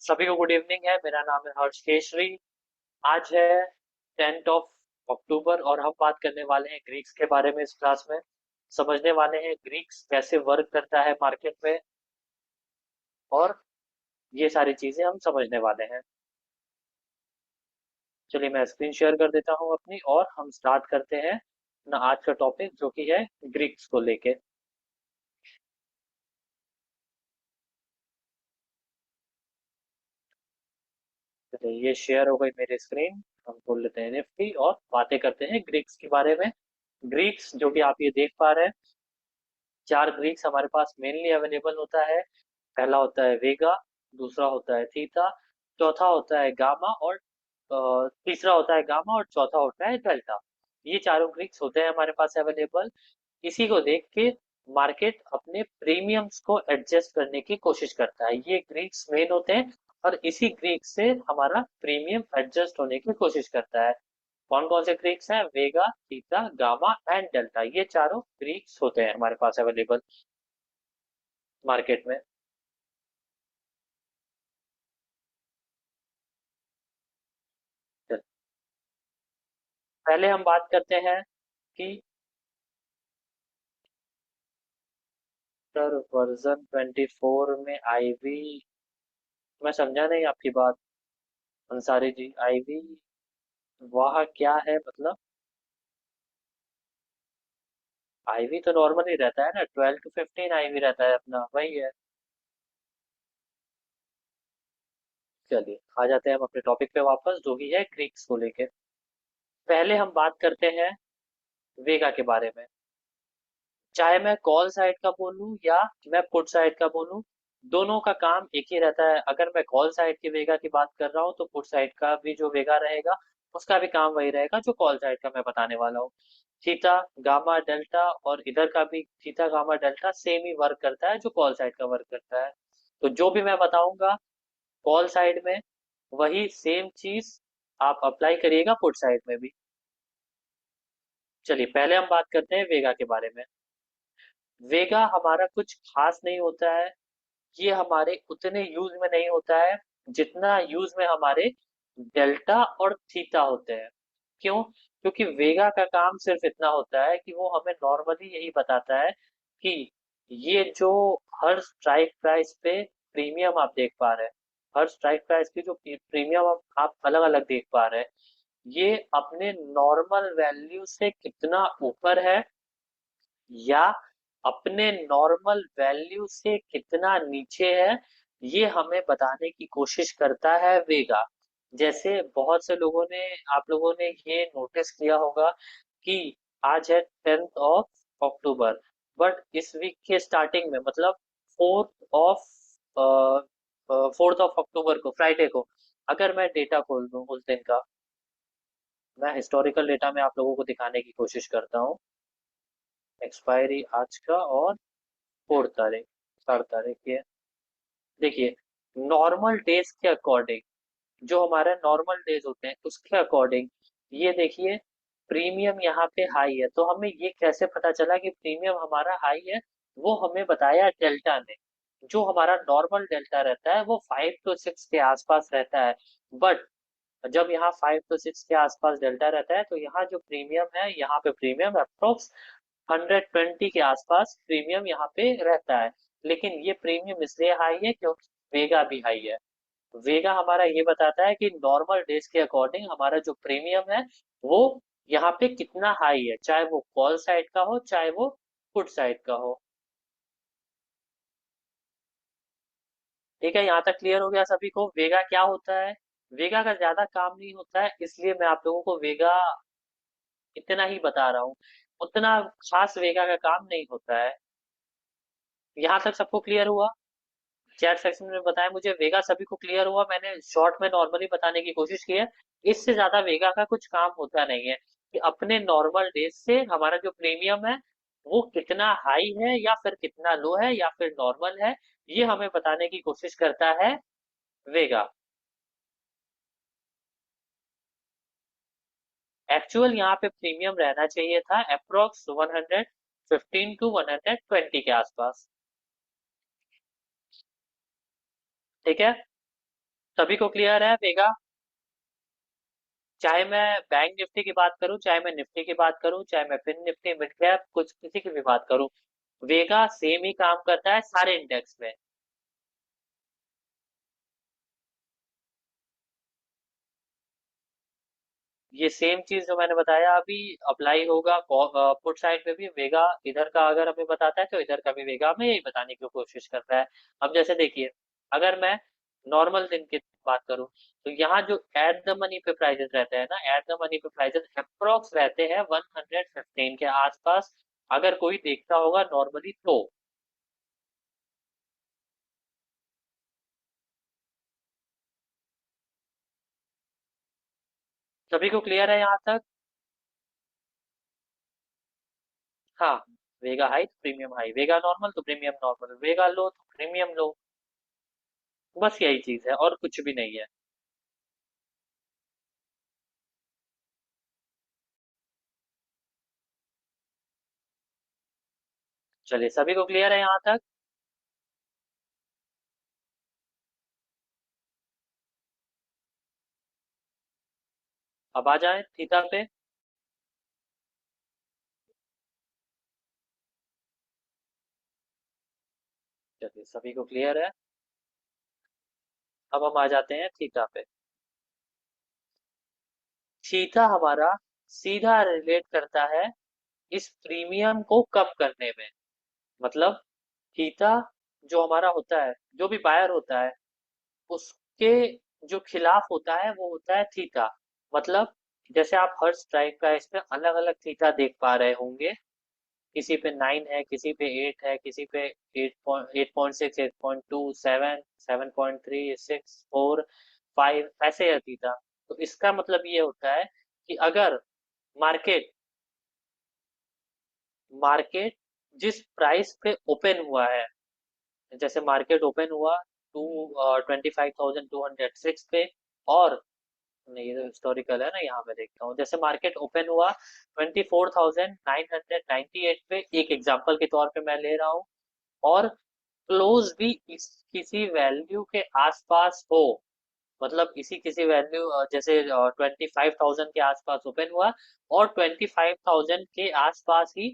सभी को good evening है। मेरा नाम है हर्ष केशरी। आज है 10 अक्टूबर और हम बात करने वाले हैं ग्रीक्स के बारे में। इस क्लास में समझने वाले हैं ग्रीक्स कैसे वर्क करता है मार्केट में, और ये सारी चीजें हम समझने वाले हैं। चलिए मैं स्क्रीन शेयर कर देता हूँ अपनी, और हम स्टार्ट करते हैं अपना आज का टॉपिक, जो कि है ग्रीक्स को लेके। चलिए ये शेयर हो गई मेरी स्क्रीन। हम खोल लेते हैं निफ्टी और बातें करते हैं ग्रीक्स के बारे में। ग्रीक्स जो कि आप ये देख पा रहे हैं, चार ग्रीक्स हमारे पास मेनली अवेलेबल होता है। पहला होता है वेगा, दूसरा होता है थीटा, चौथा होता है गामा, और तीसरा होता है गामा, और चौथा होता है डेल्टा। ये चारों ग्रीक्स होते हैं हमारे पास अवेलेबल। इसी को देख के मार्केट अपने प्रीमियम्स को एडजस्ट करने की कोशिश करता है। ये ग्रीक्स मेन होते हैं, और इसी ग्रीक से हमारा प्रीमियम एडजस्ट होने की कोशिश करता है। कौन कौन से ग्रीक्स हैं? वेगा, थीटा, गामा एंड डेल्टा। ये चारों ग्रीक्स होते हैं हमारे पास अवेलेबल मार्केट में। पहले हम बात करते हैं कि सर वर्जन 24 में आईवी, मैं समझा नहीं आपकी बात अंसारी जी। आईवी वह क्या है मतलब? आईवी तो नॉर्मल ही रहता है ना, 12 to 15 आईवी रहता है अपना, वही है। चलिए आ जाते हैं हम अपने टॉपिक पे वापस, जो कि है ग्रीक्स को लेके। पहले हम बात करते हैं वेगा के बारे में। चाहे मैं कॉल साइड का बोलूं या मैं पुट साइड का बोलूं, दोनों का काम एक ही रहता है। अगर मैं कॉल साइड के वेगा की बात कर रहा हूं, तो पुट साइड का भी जो वेगा रहेगा उसका भी काम वही रहेगा जो कॉल साइड का मैं बताने वाला हूँ। थीटा, गामा, डेल्टा, और इधर का भी थीटा, गामा, डेल्टा सेम ही वर्क करता है जो कॉल साइड का वर्क करता है। तो जो भी मैं बताऊंगा कॉल साइड में, वही सेम चीज आप अप्लाई करिएगा पुट साइड में भी। चलिए पहले हम बात करते हैं वेगा के बारे में। वेगा हमारा कुछ खास नहीं होता है। ये हमारे उतने यूज में नहीं होता है जितना यूज में हमारे डेल्टा और थीटा होते हैं। क्यों? क्योंकि वेगा का काम सिर्फ इतना होता है कि वो हमें नॉर्मली यही बताता है कि ये जो हर स्ट्राइक प्राइस पे प्रीमियम आप देख पा रहे हैं, हर स्ट्राइक प्राइस की जो प्रीमियम आप अलग अलग देख पा रहे हैं, ये अपने नॉर्मल वैल्यू से कितना ऊपर है या अपने नॉर्मल वैल्यू से कितना नीचे है, ये हमें बताने की कोशिश करता है वेगा। जैसे बहुत से लोगों ने, आप लोगों ने ये नोटिस किया होगा कि आज है 10 अक्टूबर, बट इस वीक के स्टार्टिंग में, मतलब 4 ऑफ 4 अक्टूबर को, फ्राइडे को, अगर मैं डेटा खोल दूं उस दिन का, मैं हिस्टोरिकल डेटा में आप लोगों को दिखाने की कोशिश करता हूँ। एक्सपायरी आज का और 4 तारीख, 4 तारीख की है। देखिए, नॉर्मल डेज के अकॉर्डिंग, जो हमारे नॉर्मल डेज होते हैं उसके अकॉर्डिंग, ये देखिए प्रीमियम यहाँ पे हाई है। तो हमें ये कैसे पता चला कि प्रीमियम हमारा हाई है? वो हमें बताया डेल्टा ने। जो हमारा नॉर्मल डेल्टा रहता है वो 5 to 6 के आसपास रहता है, बट जब यहाँ 5 to 6 के आसपास डेल्टा रहता है, तो यहाँ जो प्रीमियम है, यहाँ पे प्रीमियम अप्रोक्स 120 के आसपास प्रीमियम यहाँ पे रहता है। लेकिन ये प्रीमियम इसलिए हाई है क्योंकि वेगा भी हाई है। वेगा हमारा ये बताता है कि नॉर्मल डेज के अकॉर्डिंग हमारा जो प्रीमियम है वो यहाँ पे कितना हाई है, चाहे वो कॉल साइड का हो चाहे वो पुट साइड का हो। ठीक है, यहाँ तक क्लियर हो गया सभी को वेगा क्या होता है? वेगा का ज्यादा काम नहीं होता है, इसलिए मैं आप लोगों को वेगा इतना ही बता रहा हूँ। उतना खास वेगा का काम नहीं होता है। यहाँ तक सबको क्लियर हुआ? चैट सेक्शन में बताएं मुझे वेगा सभी को क्लियर हुआ? मैंने शॉर्ट में नॉर्मली बताने की कोशिश की है। इससे ज्यादा वेगा का कुछ काम होता नहीं है, कि अपने नॉर्मल डेज से हमारा जो प्रीमियम है वो कितना हाई है या फिर कितना लो है या फिर नॉर्मल है, ये हमें बताने की कोशिश करता है वेगा। एक्चुअल यहाँ पे प्रीमियम रहना चाहिए था अप्रोक्स 115 to 120 के आसपास। ठीक है, सभी को क्लियर है वेगा? चाहे मैं बैंक निफ्टी की बात करूं, चाहे मैं निफ्टी की बात करूं, चाहे मैं फिन निफ्टी मिड कैप कुछ किसी की भी बात करूं, वेगा सेम ही काम करता है सारे इंडेक्स में। ये सेम चीज जो मैंने बताया अभी अप्लाई होगा पुट साइड पे भी। वेगा इधर का अगर हमें बताता है तो इधर का भी वेगा हमें यही बताने की कोशिश करता है। अब जैसे देखिए, अगर मैं नॉर्मल दिन की बात करूं, तो यहाँ जो एट द मनी पे प्राइजेस रहते हैं ना, एट द मनी पे प्राइजेस अप्रोक्स रहते हैं 115 के आसपास, अगर कोई देखता होगा नॉर्मली तो। सभी को क्लियर है यहाँ तक? हाँ। वेगा हाई तो प्रीमियम हाई, वेगा नॉर्मल तो प्रीमियम नॉर्मल, वेगा लो तो प्रीमियम लो। बस यही चीज है और कुछ भी नहीं है। चलिए, सभी को क्लियर है यहाँ तक? अब आ जाए थीटा पे। चलिए, सभी को क्लियर है। अब हम आ जाते हैं थीटा पे। थीटा हमारा सीधा रिलेट करता है इस प्रीमियम को कम करने में। मतलब थीटा जो हमारा होता है, जो भी बायर होता है, उसके जो खिलाफ होता है वो होता है थीटा। मतलब जैसे आप हर स्ट्राइक प्राइस पे अलग अलग थीटा देख पा रहे होंगे, किसी पे 9 है, किसी पे 8 है, किसी पे 8.6, 8.2, 7, 7.3, 6, 4, 5 ऐसे है थीटा। तो इसका मतलब ये होता है कि अगर मार्केट मार्केट जिस प्राइस पे ओपन हुआ है, जैसे मार्केट ओपन हुआ 25,206 पे, और नहीं, ये तो हिस्टोरिकल है ना, यहाँ पे देखता हूँ, जैसे मार्केट ओपन हुआ 24,998 पे, एक एग्जांपल के तौर पे मैं ले रहा हूँ, और क्लोज भी किसी वैल्यू के आसपास हो, मतलब इसी किसी वैल्यू जैसे 25,000 के आसपास ओपन हुआ और 25,000 के आसपास ही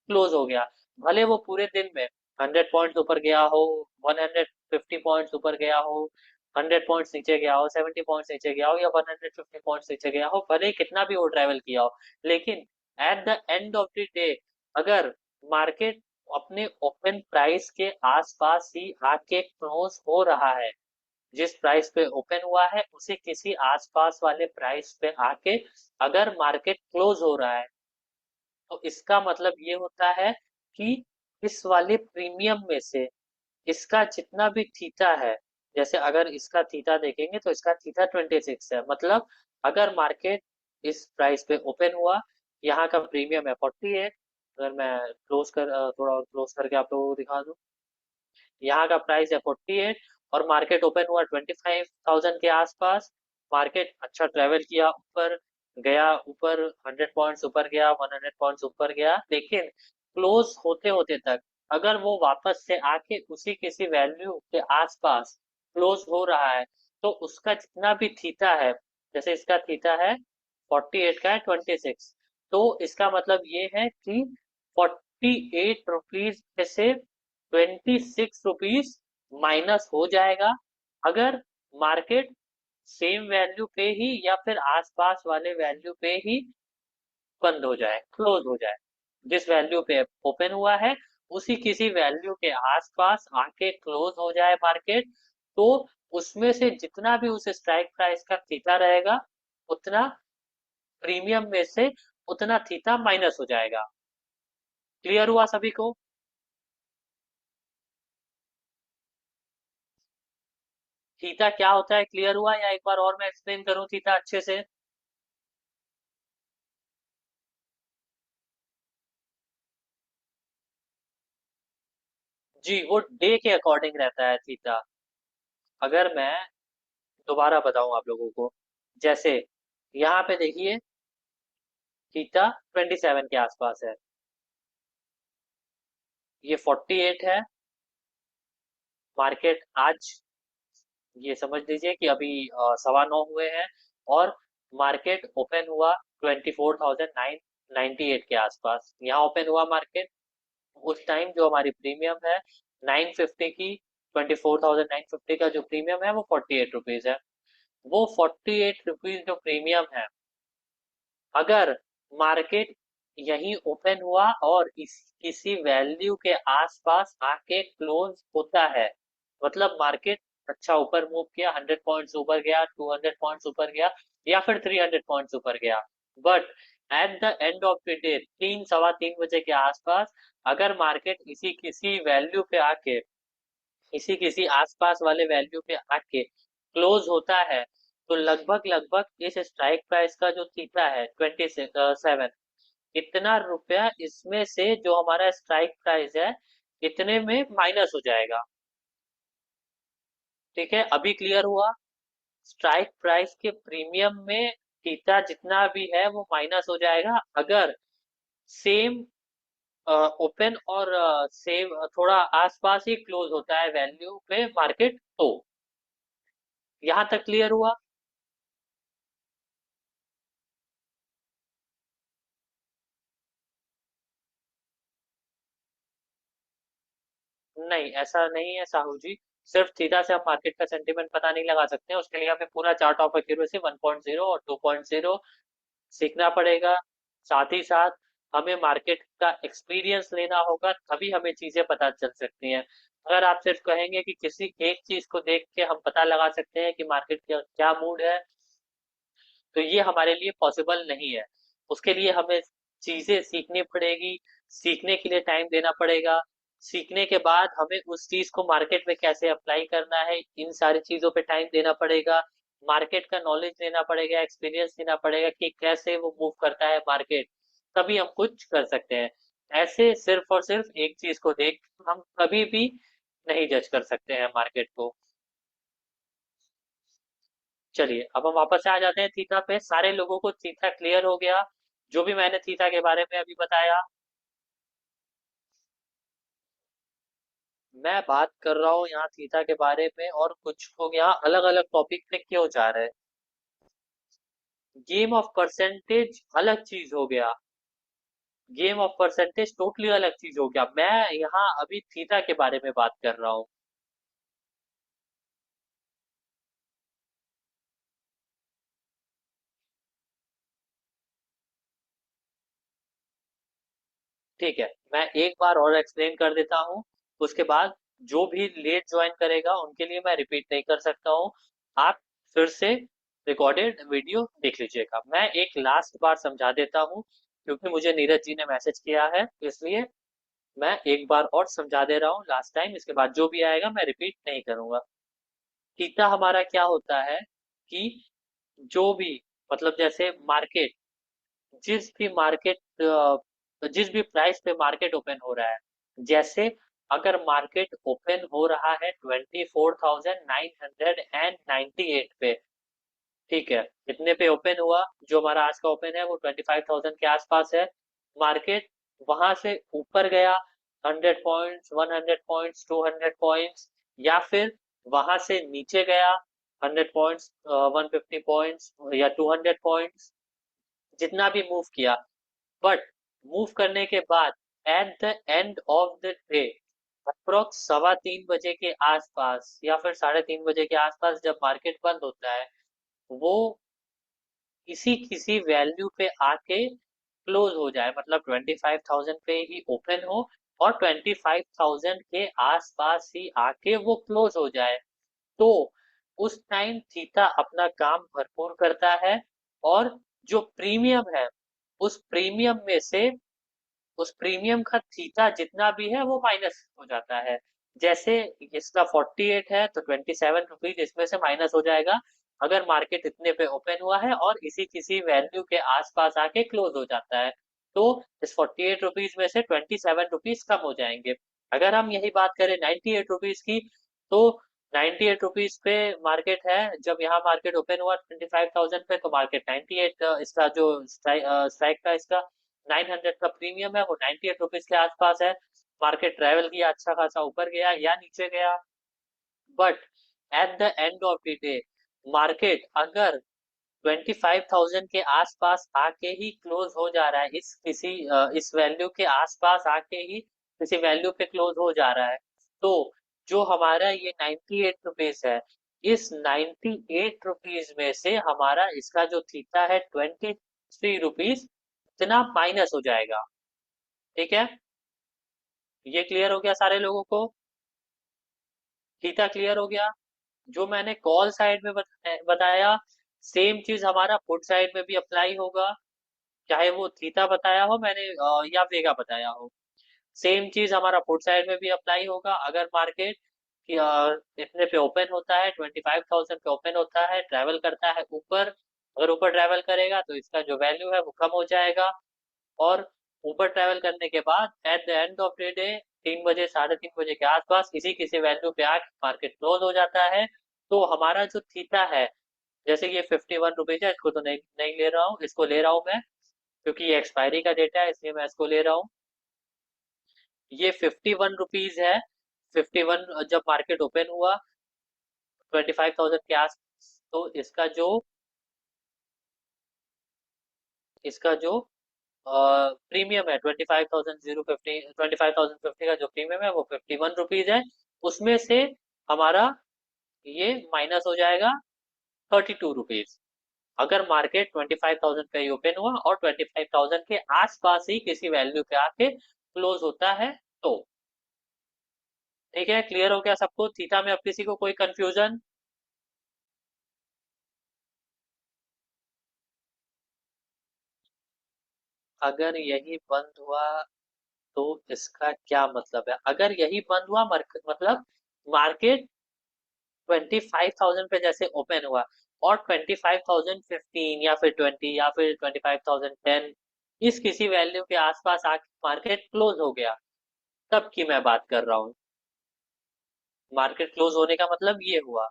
क्लोज हो गया, भले वो पूरे दिन में 100 पॉइंट्स ऊपर गया हो, 150 पॉइंट्स ऊपर गया हो, 100 पॉइंट्स नीचे गया हो, 70 पॉइंट्स नीचे गया हो, या 150 पॉइंट्स नीचे गया हो, भले ही कितना भी वो ट्रेवल किया हो, लेकिन at the end of the day अगर मार्केट अपने ओपन प्राइस के आसपास ही आके क्लोज हो रहा है, जिस प्राइस पे ओपन हुआ है उसे किसी आसपास वाले प्राइस पे आके अगर मार्केट क्लोज हो रहा है, तो इसका मतलब ये होता है कि इस वाले प्रीमियम में से इसका जितना भी थीटा है, जैसे अगर इसका थीटा देखेंगे तो इसका थीटा 26 है, मतलब अगर मार्केट इस प्राइस पे ओपन हुआ, यहाँ का प्रीमियम है 48, अगर मैं थोड़ा और क्लोज करके आप लोगों को दिखा दूं, यहाँ का प्राइस है 48 और मार्केट ओपन हुआ 25,000 के आसपास, मार्केट अच्छा ट्रेवल किया ऊपर, गया ऊपर, 100 पॉइंट्स ऊपर गया, 100 पॉइंट्स ऊपर गया, लेकिन क्लोज होते होते तक अगर वो वापस से आके उसी किसी वैल्यू के आसपास क्लोज हो रहा है, तो उसका जितना भी थीटा है, जैसे इसका थीटा है 48 का है 26, तो इसका मतलब ये है कि 48 रुपीज में से 26 रुपीज माइनस हो जाएगा, अगर मार्केट सेम वैल्यू पे ही या फिर आसपास वाले वैल्यू पे ही बंद हो जाए, क्लोज हो जाए, जिस वैल्यू पे ओपन हुआ है उसी किसी वैल्यू के आसपास आके क्लोज हो जाए मार्केट, तो उसमें से जितना भी उस स्ट्राइक प्राइस का थीटा रहेगा, उतना प्रीमियम में से उतना थीटा माइनस हो जाएगा। क्लियर हुआ सभी को? थीटा क्या होता है क्लियर हुआ, या एक बार और मैं एक्सप्लेन करूं थीटा अच्छे से? जी, वो डे के अकॉर्डिंग रहता है थीटा। अगर मैं दोबारा बताऊं आप लोगों को, जैसे यहाँ पे देखिए थीटा 27 के आसपास है, ये 48 है, मार्केट आज ये समझ लीजिए कि अभी 9:15 हुए हैं और मार्केट ओपन हुआ 24,998 के आसपास, यहाँ ओपन हुआ मार्केट। उस टाइम जो हमारी प्रीमियम है 950 की, 24,950 का जो प्रीमियम है वो 48 रुपीज है। वो 48 रुपीज जो प्रीमियम है, अगर मार्केट यहीं ओपन हुआ और इस किसी वैल्यू के आसपास आके क्लोज होता है, मतलब मार्केट अच्छा ऊपर मूव किया, 100 पॉइंट्स ऊपर गया, 200 पॉइंट्स ऊपर गया, या फिर 300 पॉइंट्स ऊपर गया, but at the end of the day 3 सवा 3 बजे के आसपास अगर मार्केट इसी किसी वैल्यू पे आके, इसी किसी आसपास वाले वैल्यू पे आके क्लोज होता है, तो लगभग लगभग इस स्ट्राइक प्राइस का जो थीटा है 27, इतना रुपया इसमें से जो हमारा स्ट्राइक प्राइस है इतने में माइनस हो जाएगा। ठीक है, अभी क्लियर हुआ? स्ट्राइक प्राइस के प्रीमियम में थीटा जितना भी है वो माइनस हो जाएगा, अगर सेम ओपन और सेम थोड़ा आसपास ही क्लोज होता है वैल्यू पे मार्केट, तो यहाँ तक क्लियर हुआ? नहीं, ऐसा नहीं है साहू जी। सिर्फ थीटा से हम मार्केट का सेंटीमेंट पता नहीं लगा सकते हैं, उसके लिए हमें पूरा चार्ट ऑफ एक्यूरेसी 1.0 और 2.0 सीखना पड़ेगा। साथ ही साथ हमें मार्केट का एक्सपीरियंस लेना होगा, तभी हमें चीजें पता चल सकती हैं। अगर आप सिर्फ कहेंगे कि किसी एक चीज को देख के हम पता लगा सकते हैं कि मार्केट का क्या मूड है, तो ये हमारे लिए पॉसिबल नहीं है। उसके लिए हमें चीजें सीखनी पड़ेगी, सीखने के लिए टाइम देना पड़ेगा। सीखने के बाद हमें उस चीज को मार्केट में कैसे अप्लाई करना है, इन सारी चीजों पे टाइम देना पड़ेगा। मार्केट का नॉलेज लेना पड़ेगा, एक्सपीरियंस लेना पड़ेगा कि कैसे वो मूव करता है मार्केट, तभी हम कुछ कर सकते हैं। ऐसे सिर्फ और सिर्फ एक चीज को देख हम कभी भी नहीं जज कर सकते हैं मार्केट को। चलिए अब हम वापस से आ जाते हैं थीटा पे। सारे लोगों को थीटा क्लियर हो गया, जो भी मैंने थीटा के बारे में अभी बताया? मैं बात कर रहा हूँ यहाँ थीटा के बारे में, और कुछ लोग यहाँ अलग अलग टॉपिक पे क्यों जा रहे हैं? गेम ऑफ परसेंटेज अलग चीज हो गया, गेम ऑफ परसेंटेज टोटली अलग चीज हो गया। मैं यहाँ अभी थीटा के बारे में बात कर रहा हूँ। ठीक है, मैं एक बार और एक्सप्लेन कर देता हूँ, उसके बाद जो भी लेट ज्वाइन करेगा उनके लिए मैं रिपीट नहीं कर सकता हूँ। आप फिर से रिकॉर्डेड वीडियो देख लीजिएगा। मैं एक लास्ट बार समझा देता हूँ, क्योंकि मुझे नीरज जी ने मैसेज किया है, इसलिए मैं एक बार और समझा दे रहा हूँ लास्ट टाइम। इसके बाद जो भी आएगा मैं रिपीट नहीं करूंगा। थीटा हमारा क्या होता है कि जो भी, मतलब जैसे मार्केट, जिस भी मार्केट जिस भी प्राइस पे मार्केट ओपन हो रहा है, जैसे अगर मार्केट ओपन हो रहा है 24,998 पे, ठीक है, इतने पे ओपन हुआ, जो हमारा आज का ओपन है वो 25,000 के आसपास है। मार्केट वहां से ऊपर गया 100 पॉइंट्स, 100 पॉइंट्स, 200 पॉइंट्स, या फिर वहां से नीचे गया 100 पॉइंट्स, 150 पॉइंट्स या 200 पॉइंट्स, जितना भी मूव किया, बट मूव करने के बाद at the end of the day approx 3:15 बजे के आसपास या फिर 3:30 बजे के आसपास जब मार्केट बंद होता है, वो किसी किसी वैल्यू पे आके क्लोज हो जाए, मतलब 25,000 पे ही ओपन हो और 25,000 के आसपास ही आके वो क्लोज हो जाए, तो उस टाइम थीटा अपना काम भरपूर करता है। और जो प्रीमियम है, उस प्रीमियम में से उस प्रीमियम का थीटा जितना भी है वो माइनस हो जाता है। जैसे इसका 48 है तो 27 रुपीज इसमें से माइनस हो जाएगा, अगर मार्केट इतने पे ओपन हुआ है और इसी किसी वैल्यू के आसपास आके क्लोज हो जाता है, तो इस 48 रुपीज में से 27 रुपीज कम हो जाएंगे। अगर हम यही बात करें 98 रुपीज की, तो 98 रुपीज पे मार्केट है, जब यहाँ मार्केट ओपन हुआ 25,000 पे, तो मार्केट 98, इसका जो स्ट्राइक का इसका 900 का प्रीमियम है वो 98 रुपीज के आसपास है। मार्केट ट्रेवल किया, अच्छा खासा ऊपर गया या नीचे गया, but at the end of the day market अगर 25,000 के आसपास आके ही क्लोज हो जा रहा है, इस वैल्यू के आसपास आके ही किसी वैल्यू पे क्लोज हो जा रहा है, तो जो हमारा ये 98 रुपीज है, इस 98 रुपीज में से हमारा इसका जो थीटा है 23 रुपीज इतना माइनस हो जाएगा। ठीक है, ये क्लियर हो गया सारे लोगों को? थीटा क्लियर हो गया? जो मैंने कॉल साइड में बताया, सेम चीज हमारा पुट साइड में भी अप्लाई होगा, चाहे वो थीटा बताया हो मैंने या वेगा बताया हो। सेम चीज हमारा पुट साइड में भी अप्लाई होगा। अगर मार्केट इतने पे ओपन होता है, 25,000 पे ओपन होता है, ट्रैवल करता है ऊपर, अगर ऊपर ट्रैवल करेगा तो इसका जो वैल्यू है वो कम हो जाएगा, और ऊपर ट्रैवल करने के बाद at the end of the day 3 बजे 3:30 बजे के आसपास किसी किसी वैल्यू पे आके मार्केट क्लोज हो जाता है। तो हमारा जो थीटा है, जैसे ये 51 रुपीज है, इसको तो नहीं नहीं ले रहा हूँ, इसको ले रहा हूँ मैं क्योंकि ये एक्सपायरी का डेटा है, इसलिए मैं इसको ले रहा हूँ। ये 51 रुपीज है। 51 जब मार्केट ओपन हुआ 25,000 के आस, तो इसका जो प्रीमियम है 25,050 का जो प्रीमियम है वो 51 रुपीज है। उसमें से हमारा ये माइनस हो जाएगा 32 रुपीज, अगर मार्केट 25,000 पे ही ओपन हुआ और 25,000 के आसपास ही किसी वैल्यू पे आके क्लोज होता है तो। ठीक है, क्लियर हो गया सबको थीटा में? अब किसी को कोई कंफ्यूजन? अगर यही बंद हुआ तो इसका क्या मतलब है? अगर यही बंद हुआ मतलब मार्केट 25,000 पे जैसे ओपन हुआ और 25,015 या फिर 20 या फिर 25,010 इस किसी वैल्यू के आसपास आके मार्केट क्लोज हो गया, तब की मैं बात कर रहा हूँ। मार्केट क्लोज होने का मतलब ये हुआ।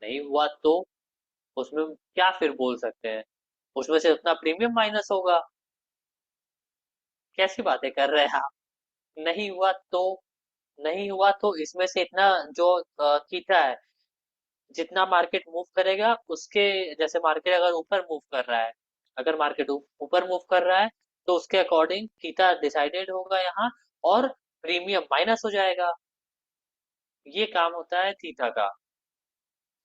नहीं हुआ तो उसमें क्या फिर बोल सकते हैं? उसमें से उतना प्रीमियम माइनस होगा। कैसी बातें कर रहे हैं आप? नहीं हुआ तो, नहीं हुआ तो इसमें से इतना जो थीटा है, जितना मार्केट मूव करेगा उसके, जैसे मार्केट अगर ऊपर मूव कर रहा है, अगर मार्केट ऊपर मूव कर रहा है तो उसके अकॉर्डिंग थीटा डिसाइडेड होगा यहाँ, और प्रीमियम माइनस हो जाएगा। ये काम होता है थीटा का।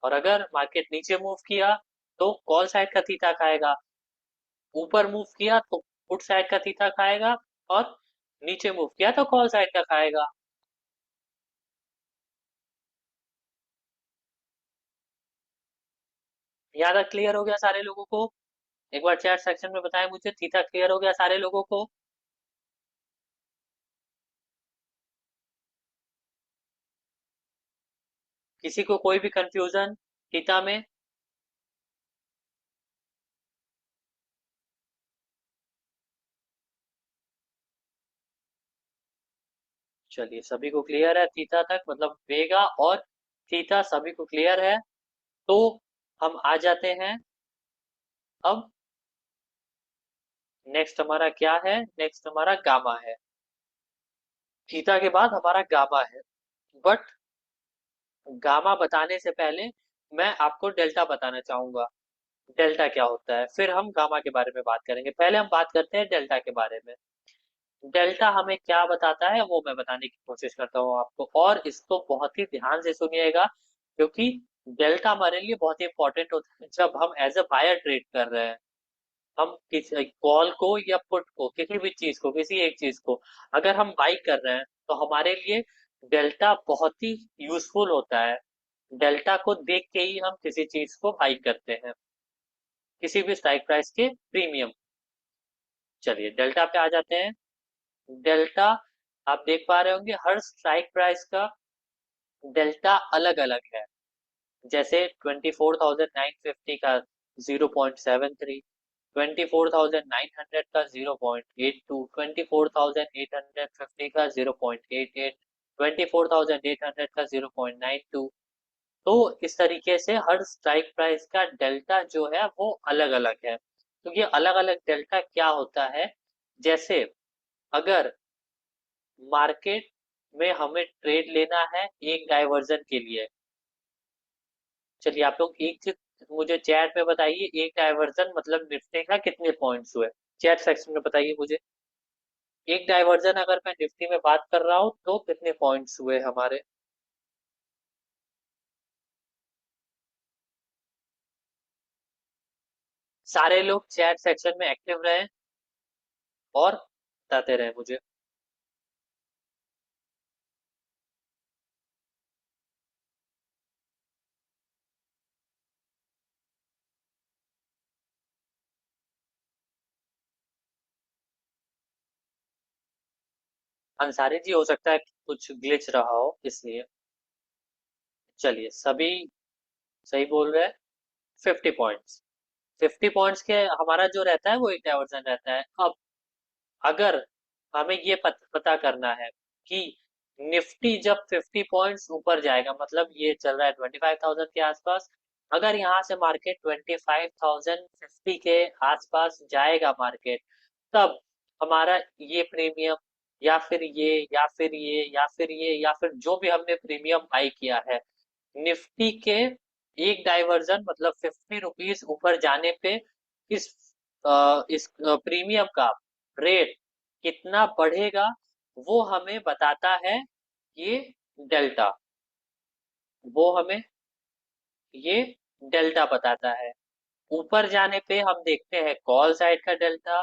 और अगर मार्केट नीचे मूव किया तो कॉल साइड का थीटा खाएगा, ऊपर मूव किया तो पुट साइड का थीटा खाएगा, और नीचे मूव किया तो कॉल साइड का खाएगा। यहाँ तक क्लियर हो गया सारे लोगों को? एक बार चैट सेक्शन में बताएं मुझे, थीटा क्लियर हो गया सारे लोगों को? किसी को कोई भी कंफ्यूजन थीटा में? चलिए, सभी को क्लियर है थीटा तक, मतलब वेगा और थीटा सभी को क्लियर है। तो हम आ जाते हैं अब, नेक्स्ट हमारा क्या है? नेक्स्ट हमारा गामा है। थीटा के बाद हमारा गामा है। बट गामा बताने से पहले मैं आपको डेल्टा बताना चाहूंगा। डेल्टा क्या होता है, फिर हम गामा के बारे में बात करेंगे। पहले हम बात करते हैं डेल्टा के बारे में। डेल्टा हमें क्या बताता है वो मैं बताने की कोशिश करता हूँ आपको, और इसको बहुत ही ध्यान से सुनिएगा, क्योंकि डेल्टा हमारे लिए बहुत ही इंपॉर्टेंट होता है जब हम एज अ बायर ट्रेड कर रहे हैं। हम किसी कॉल को या पुट को, किसी भी चीज को, किसी एक चीज को अगर हम बाई कर रहे हैं तो हमारे लिए डेल्टा बहुत ही यूजफुल होता है। डेल्टा को देख के ही हम किसी चीज को बाई करते हैं, किसी भी स्ट्राइक प्राइस के प्रीमियम। चलिए डेल्टा पे आ जाते हैं। डेल्टा, आप देख पा रहे होंगे हर स्ट्राइक प्राइस का डेल्टा अलग अलग है। जैसे 24,950 का 0.73, 24,900 का 0.82, 24,850 का 0.88, 24,800 का 0.92। तो इस तरीके से हर स्ट्राइक प्राइस का डेल्टा जो है वो अलग अलग है। तो ये अलग अलग डेल्टा क्या होता है? जैसे अगर मार्केट में हमें ट्रेड लेना है एक डाइवर्जन के लिए। चलिए आप लोग एक चीज मुझे चैट में बताइए, एक डाइवर्जन मतलब निफ्टी का कितने पॉइंट्स हुए? चैट सेक्शन में बताइए मुझे। एक डाइवर्जन अगर मैं निफ्टी में बात कर रहा हूँ तो कितने पॉइंट्स हुए हमारे? सारे लोग चैट सेक्शन में एक्टिव रहे और बताते रहे मुझे। अंसारी जी हो सकता है कि कुछ ग्लिच रहा हो इसलिए। चलिए सभी सही बोल रहे हैं। 50 पॉइंट्स। 50 पॉइंट्स के हमारा जो रहता है वो एक डाइवर्जन रहता है। अब अगर हमें ये पता करना है कि निफ्टी जब 50 पॉइंट्स ऊपर जाएगा, मतलब ये चल रहा है 25,000 के आसपास, अगर यहाँ से मार्केट 25,050 के आसपास जाएगा मार्केट, तब हमारा ये प्रीमियम या फिर ये या फिर ये या फिर ये या फिर जो भी हमने प्रीमियम बाई किया है निफ्टी के एक डाइवर्जन मतलब 50 रुपीज ऊपर जाने पे इस इस प्रीमियम का रेट कितना बढ़ेगा वो हमें बताता है ये डेल्टा। वो हमें ये डेल्टा बताता है। ऊपर जाने पे हम देखते हैं कॉल साइड का डेल्टा,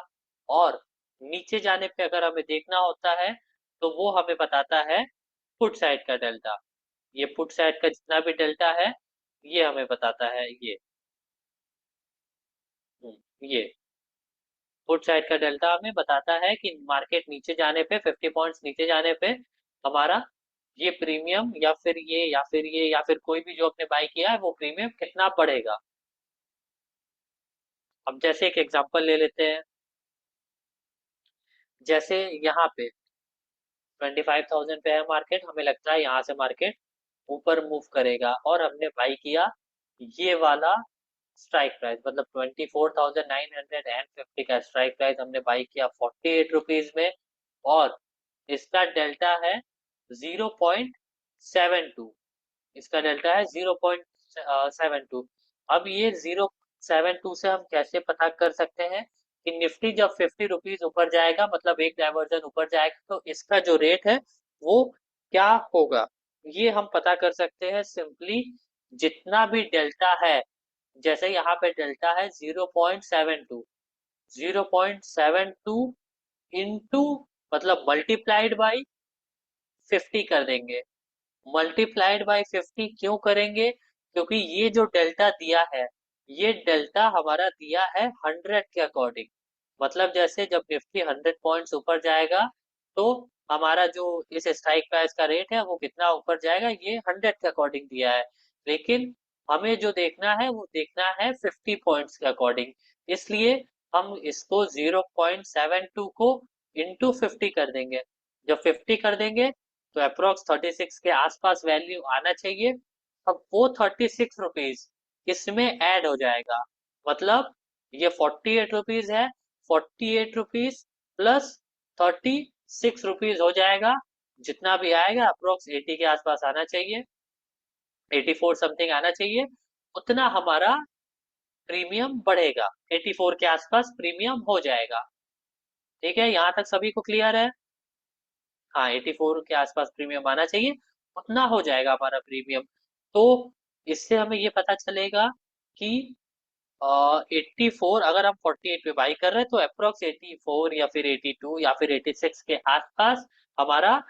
और नीचे जाने पे अगर हमें देखना होता है तो वो हमें बताता है पुट साइड का डेल्टा। ये पुट साइड का जितना भी डेल्टा है ये हमें बताता है ये पुट साइड का डेल्टा हमें बताता है कि मार्केट नीचे जाने पे 50 पॉइंट्स नीचे जाने पे हमारा ये प्रीमियम या फिर ये या फिर ये या फिर कोई भी जो आपने बाई किया है वो प्रीमियम कितना बढ़ेगा। अब जैसे एक एग्जांपल ले लेते हैं। जैसे यहाँ पे 25,000 पे है मार्केट, हमें लगता है यहाँ से मार्केट ऊपर मूव करेगा और हमने बाई किया ये वाला स्ट्राइक प्राइस, मतलब 24,950 का स्ट्राइक प्राइस हमने बाई किया 48 रुपीज में, और इसका डेल्टा है 0.72। इसका डेल्टा है 0.72। अब ये 0.72 से हम कैसे पता कर सकते हैं कि निफ्टी जब 50 रुपीज ऊपर जाएगा मतलब एक डाइवर्जन ऊपर जाएगा तो इसका जो रेट है वो क्या होगा? ये हम पता कर सकते हैं सिंपली, जितना भी डेल्टा है, जैसे यहाँ पे डेल्टा है 0.72, 0.72 इंटू मतलब मल्टीप्लाइड बाई 50 कर देंगे। मल्टीप्लाइड बाय 50 क्यों करेंगे? क्योंकि ये जो डेल्टा दिया है ये डेल्टा हमारा दिया है 100 के अकॉर्डिंग। मतलब जैसे जब निफ्टी 100 पॉइंट्स ऊपर जाएगा तो हमारा जो इस स्ट्राइक प्राइस का रेट है वो कितना ऊपर जाएगा ये 100 के अकॉर्डिंग दिया है। लेकिन हमें जो देखना है वो देखना है 50 पॉइंट्स के अकॉर्डिंग। इसलिए हम इसको 0.72 को इंटू 50 कर देंगे। जब 50 कर देंगे तो अप्रोक्स 36 के आसपास वैल्यू आना चाहिए। अब वो 36 रुपीज इसमें ऐड हो जाएगा, मतलब ये 48 रुपीज है, 48 रुपीज प्लस 36 रुपीज हो जाएगा। जितना भी आएगा अप्रोक्स 80 के आसपास आना चाहिए, 84 समथिंग आना चाहिए। उतना हमारा प्रीमियम बढ़ेगा, 84 के आसपास प्रीमियम हो जाएगा। ठीक है, यहाँ तक सभी को क्लियर है? हाँ 84 के आसपास प्रीमियम आना चाहिए, उतना हो जाएगा हमारा प्रीमियम। तो इससे हमें ये पता चलेगा कि 84 अगर हम 48 पे बाई कर रहे हैं तो अप्रोक्स 84 या फिर 82 या फिर 86 के आसपास हमारा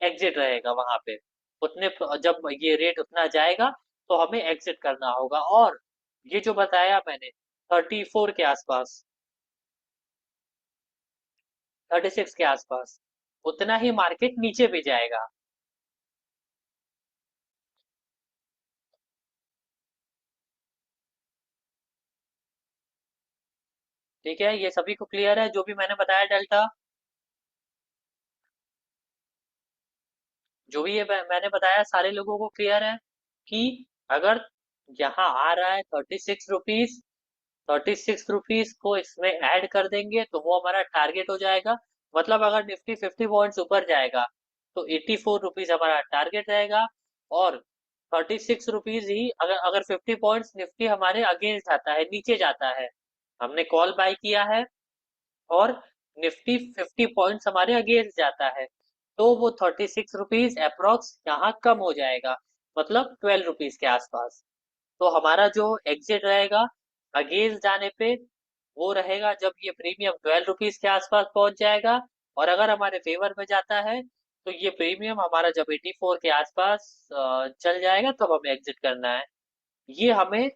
एग्जिट रहेगा वहां पे। उतने जब ये रेट उतना जाएगा तो हमें एग्जिट करना होगा। और ये जो बताया मैंने 34 के आसपास, 36 के आसपास, उतना ही मार्केट नीचे भी जाएगा। ठीक है, ये सभी को क्लियर है जो भी मैंने बताया डेल्टा? जो भी ये मैंने बताया सारे लोगों को क्लियर है कि अगर यहाँ आ रहा है 36 रुपीज, 36 रुपीज को इसमें ऐड कर देंगे तो वो हमारा टारगेट हो जाएगा। मतलब अगर निफ्टी 50 पॉइंट्स ऊपर जाएगा तो 84 रुपीज हमारा टारगेट रहेगा। और 36 रुपीज ही, अगर अगर 50 पॉइंट्स निफ्टी हमारे अगेंस्ट जाता है, नीचे जाता है, हमने कॉल बाय किया है और निफ्टी 50 पॉइंट्स हमारे अगेंस्ट जाता है, तो वो 36 रुपीज अप्रोक्स यहाँ कम हो जाएगा, मतलब 12 रुपीज के आसपास। तो हमारा जो एग्जिट रहेगा अगेंस्ट जाने पे, वो रहेगा जब ये प्रीमियम 12 रुपीज के आसपास पहुंच जाएगा। और अगर हमारे फेवर में जाता है तो ये प्रीमियम हमारा जब 84 के आसपास चल जाएगा, तब हमें एग्जिट करना है। ये हमें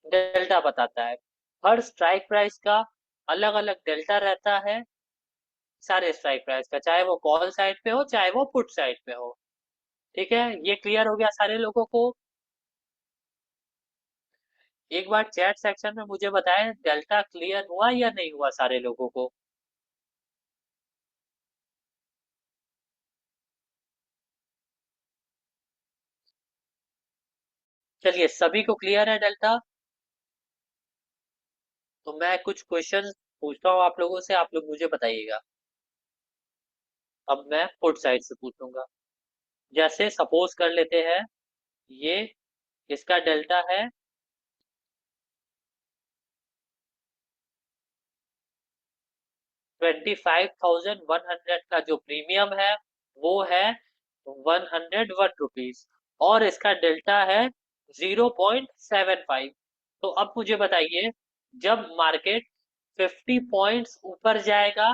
डेल्टा बताता है। हर स्ट्राइक प्राइस का अलग अलग डेल्टा रहता है, सारे स्ट्राइक प्राइस का, चाहे वो कॉल साइड पे हो चाहे वो पुट साइड पे हो। ठीक है, ये क्लियर हो गया सारे लोगों को। एक बार चैट सेक्शन में मुझे बताएं, डेल्टा क्लियर हुआ या नहीं हुआ सारे लोगों को। चलिए, सभी को क्लियर है डेल्टा। तो मैं कुछ क्वेश्चन पूछता हूँ आप लोगों से, आप लोग मुझे बताइएगा। अब मैं पुट साइड से पूछूंगा। जैसे सपोज कर लेते हैं, ये इसका डेल्टा है 25,100 का, जो प्रीमियम है वो है 101 रुपीज, और इसका डेल्टा है 0.75। तो अब मुझे बताइए, जब मार्केट 50 पॉइंट्स ऊपर जाएगा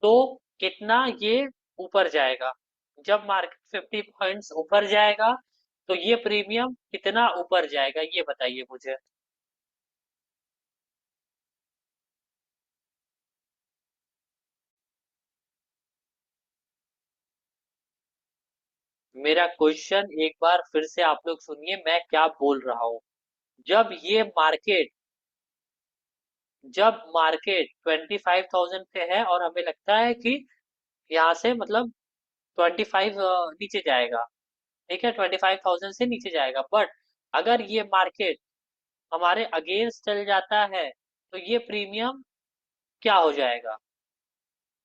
तो कितना ये ऊपर जाएगा। जब मार्केट 50 पॉइंट्स ऊपर जाएगा तो ये प्रीमियम कितना ऊपर जाएगा, ये बताइए मुझे। मेरा क्वेश्चन एक बार फिर से आप लोग सुनिए, मैं क्या बोल रहा हूँ। जब ये मार्केट जब मार्केट 25,000 पे है और हमें लगता है कि यहाँ से मतलब 25 नीचे जाएगा, ठीक है, 25,000 से नीचे जाएगा, बट अगर ये मार्केट हमारे अगेंस्ट चल जाता है तो ये प्रीमियम क्या हो जाएगा,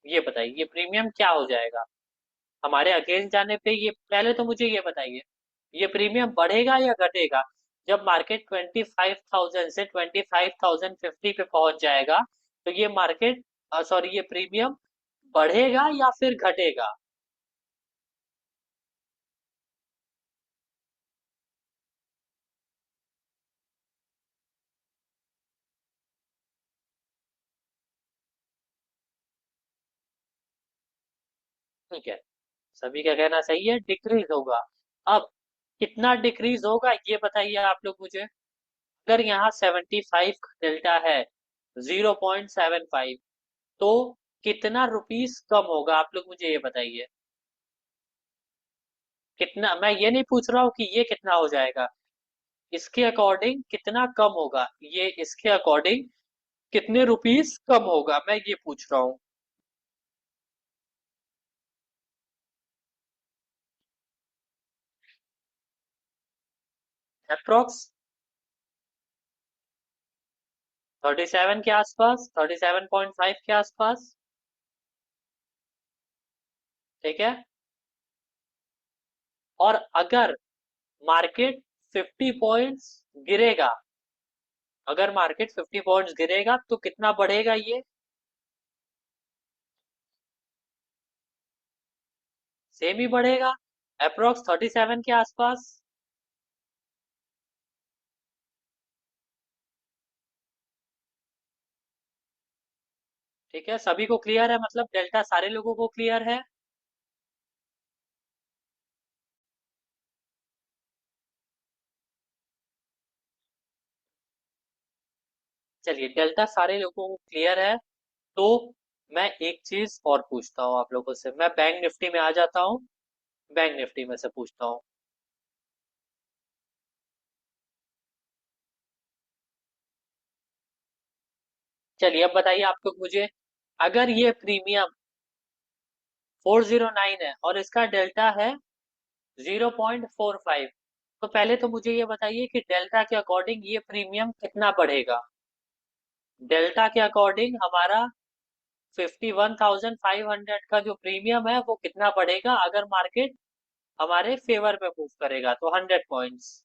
ये बताइए, ये प्रीमियम क्या हो जाएगा। हमारे अगेंस्ट जाने पे ये, पहले तो मुझे ये बताइए, ये प्रीमियम बढ़ेगा या घटेगा। जब मार्केट 25,000 से 25,050 पे पहुंच जाएगा तो ये मार्केट, सॉरी, ये प्रीमियम बढ़ेगा या फिर घटेगा। ठीक है, सभी का कहना सही है, डिक्रीज होगा। अब कितना डिक्रीज होगा ये बताइए आप लोग मुझे। अगर यहाँ 75 डेल्टा है, 0.75, तो कितना रुपीस कम होगा, आप लोग मुझे ये बताइए। कितना, मैं ये नहीं पूछ रहा हूँ कि ये कितना हो जाएगा, इसके अकॉर्डिंग कितना कम होगा, ये इसके अकॉर्डिंग कितने रुपीस कम होगा, मैं ये पूछ रहा हूँ। अप्रोक्स 37 के आसपास, 37.5 के आसपास। ठीक है, और अगर मार्केट 50 पॉइंट्स गिरेगा, अगर मार्केट 50 पॉइंट्स गिरेगा तो कितना बढ़ेगा ये। सेम ही बढ़ेगा, अप्रोक्स 37 के आसपास। ठीक है, सभी को क्लियर है, मतलब डेल्टा सारे लोगों को क्लियर है। चलिए, डेल्टा सारे लोगों को क्लियर है। तो मैं एक चीज और पूछता हूँ आप लोगों से, मैं बैंक निफ्टी में आ जाता हूँ, बैंक निफ्टी में से पूछता हूँ। चलिए, अब बताइए आप लोग मुझे, अगर ये प्रीमियम 409 है और इसका डेल्टा है 0.45, तो पहले तो मुझे ये बताइए कि डेल्टा के अकॉर्डिंग ये प्रीमियम कितना बढ़ेगा। डेल्टा के अकॉर्डिंग हमारा 51,500 का जो प्रीमियम है वो कितना बढ़ेगा अगर मार्केट हमारे फेवर में मूव करेगा तो 100 पॉइंट्स।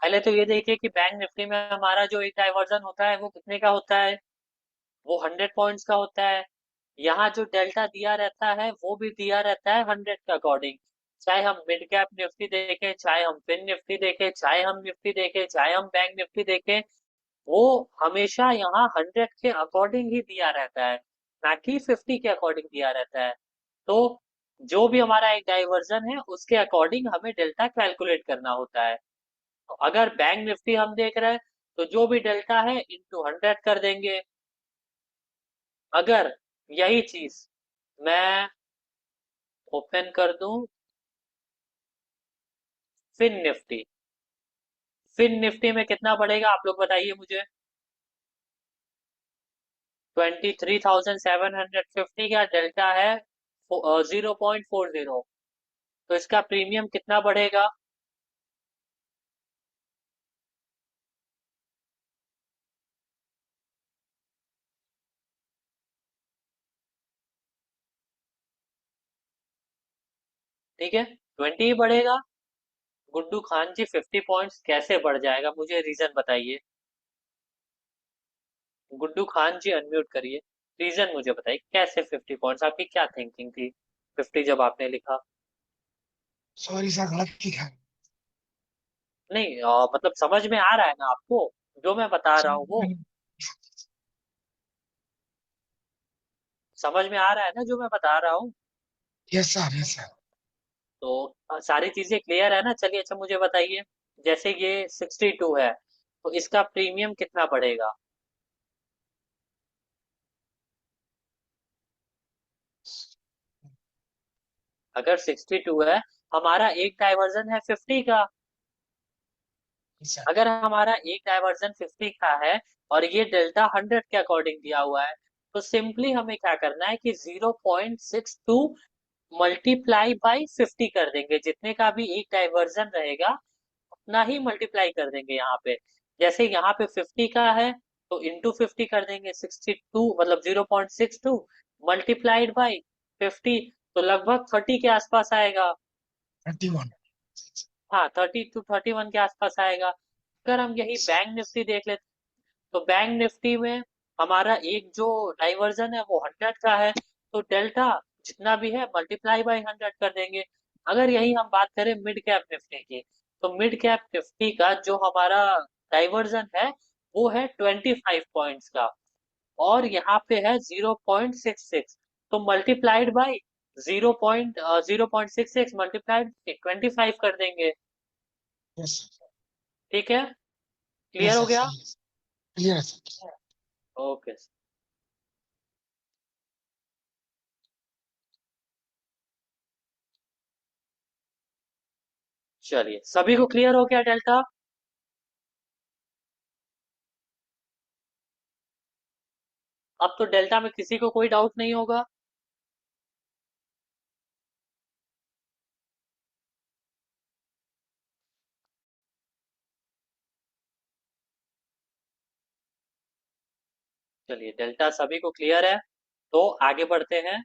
पहले तो ये देखिए कि बैंक निफ्टी में हमारा जो एक डाइवर्जन होता है वो कितने का होता है, वो 100 पॉइंट्स का होता है। यहाँ जो डेल्टा दिया रहता है वो भी दिया रहता है 100 के अकॉर्डिंग। चाहे हम मिड कैप निफ्टी देखें, चाहे हम फिन निफ्टी देखें, चाहे हम निफ्टी देखें, चाहे हम बैंक निफ्टी देखें, वो हमेशा यहाँ 100 के अकॉर्डिंग ही दिया रहता है, ना कि 50 के अकॉर्डिंग दिया रहता है। तो जो भी हमारा एक डाइवर्जन है उसके अकॉर्डिंग हमें डेल्टा कैलकुलेट करना होता है। तो अगर बैंक निफ्टी हम देख रहे हैं तो जो भी डेल्टा है इंटू 100 कर देंगे। अगर यही चीज मैं ओपन कर दूं फिन निफ्टी, फिन निफ्टी में कितना बढ़ेगा आप लोग बताइए मुझे। 23,750 का डेल्टा है, 0.40। तो इसका प्रीमियम कितना बढ़ेगा। ठीक है, 20 ही बढ़ेगा। गुड्डू खान जी 50 पॉइंट्स कैसे बढ़ जाएगा, मुझे रीजन बताइए। गुड्डू खान जी अनम्यूट करिए, रीजन मुझे बताइए कैसे 50 पॉइंट्स, आपकी क्या थिंकिंग थी 50 जब आपने लिखा। सॉरी सर, गलत लिखा है। नहीं मतलब समझ में आ रहा है ना आपको जो मैं बता रहा हूँ वो, समझ में आ रहा है ना जो मैं बता रहा हूँ। Yes sir, yes sir. तो सारी चीजें क्लियर है ना। चलिए अच्छा मुझे बताइए, जैसे ये 62 है तो इसका प्रीमियम कितना पड़ेगा। अगर 62 है, हमारा एक डाइवर्जन है 50 का। Yes sir. अगर हमारा एक डाइवर्जन 50 का है और ये डेल्टा 100 के अकॉर्डिंग दिया हुआ है, तो सिंपली हमें क्या करना है कि 0.62 मल्टीप्लाई बाई 50 कर देंगे। जितने का भी एक डाइवर्जन रहेगा उतना ही मल्टीप्लाई कर देंगे यहाँ पे। जैसे यहाँ पे 50 का है तो इंटू 50 कर देंगे, 62 मतलब 0.62 मल्टीप्लाइड बाई 50, तो लगभग 30 के आसपास आएगा। 31। हाँ 30 to 31 के आसपास आएगा। अगर हम यही बैंक निफ्टी देख लेते तो बैंक निफ्टी में हमारा एक जो डाइवर्जन है वो 100 का है, तो डेल्टा जितना भी है मल्टीप्लाई बाई 100 कर देंगे। अगर यही हम बात करें मिड कैप निफ्टी की, तो मिड कैप निफ्टी का जो हमारा डाइवर्जन है वो है 25 पॉइंट्स का, और यहाँ पे है 0.66, तो मल्टीप्लाइड बाई 0.66 मल्टीप्लाइड 25 कर देंगे। यस ठीक है, सर, क्लियर यस हो सर, गया। सही है सर। क्लियर है सर। ओके, चलिए सभी को क्लियर हो गया डेल्टा। अब तो डेल्टा में किसी को कोई डाउट नहीं होगा। चलिए डेल्टा सभी को क्लियर है, तो आगे बढ़ते हैं,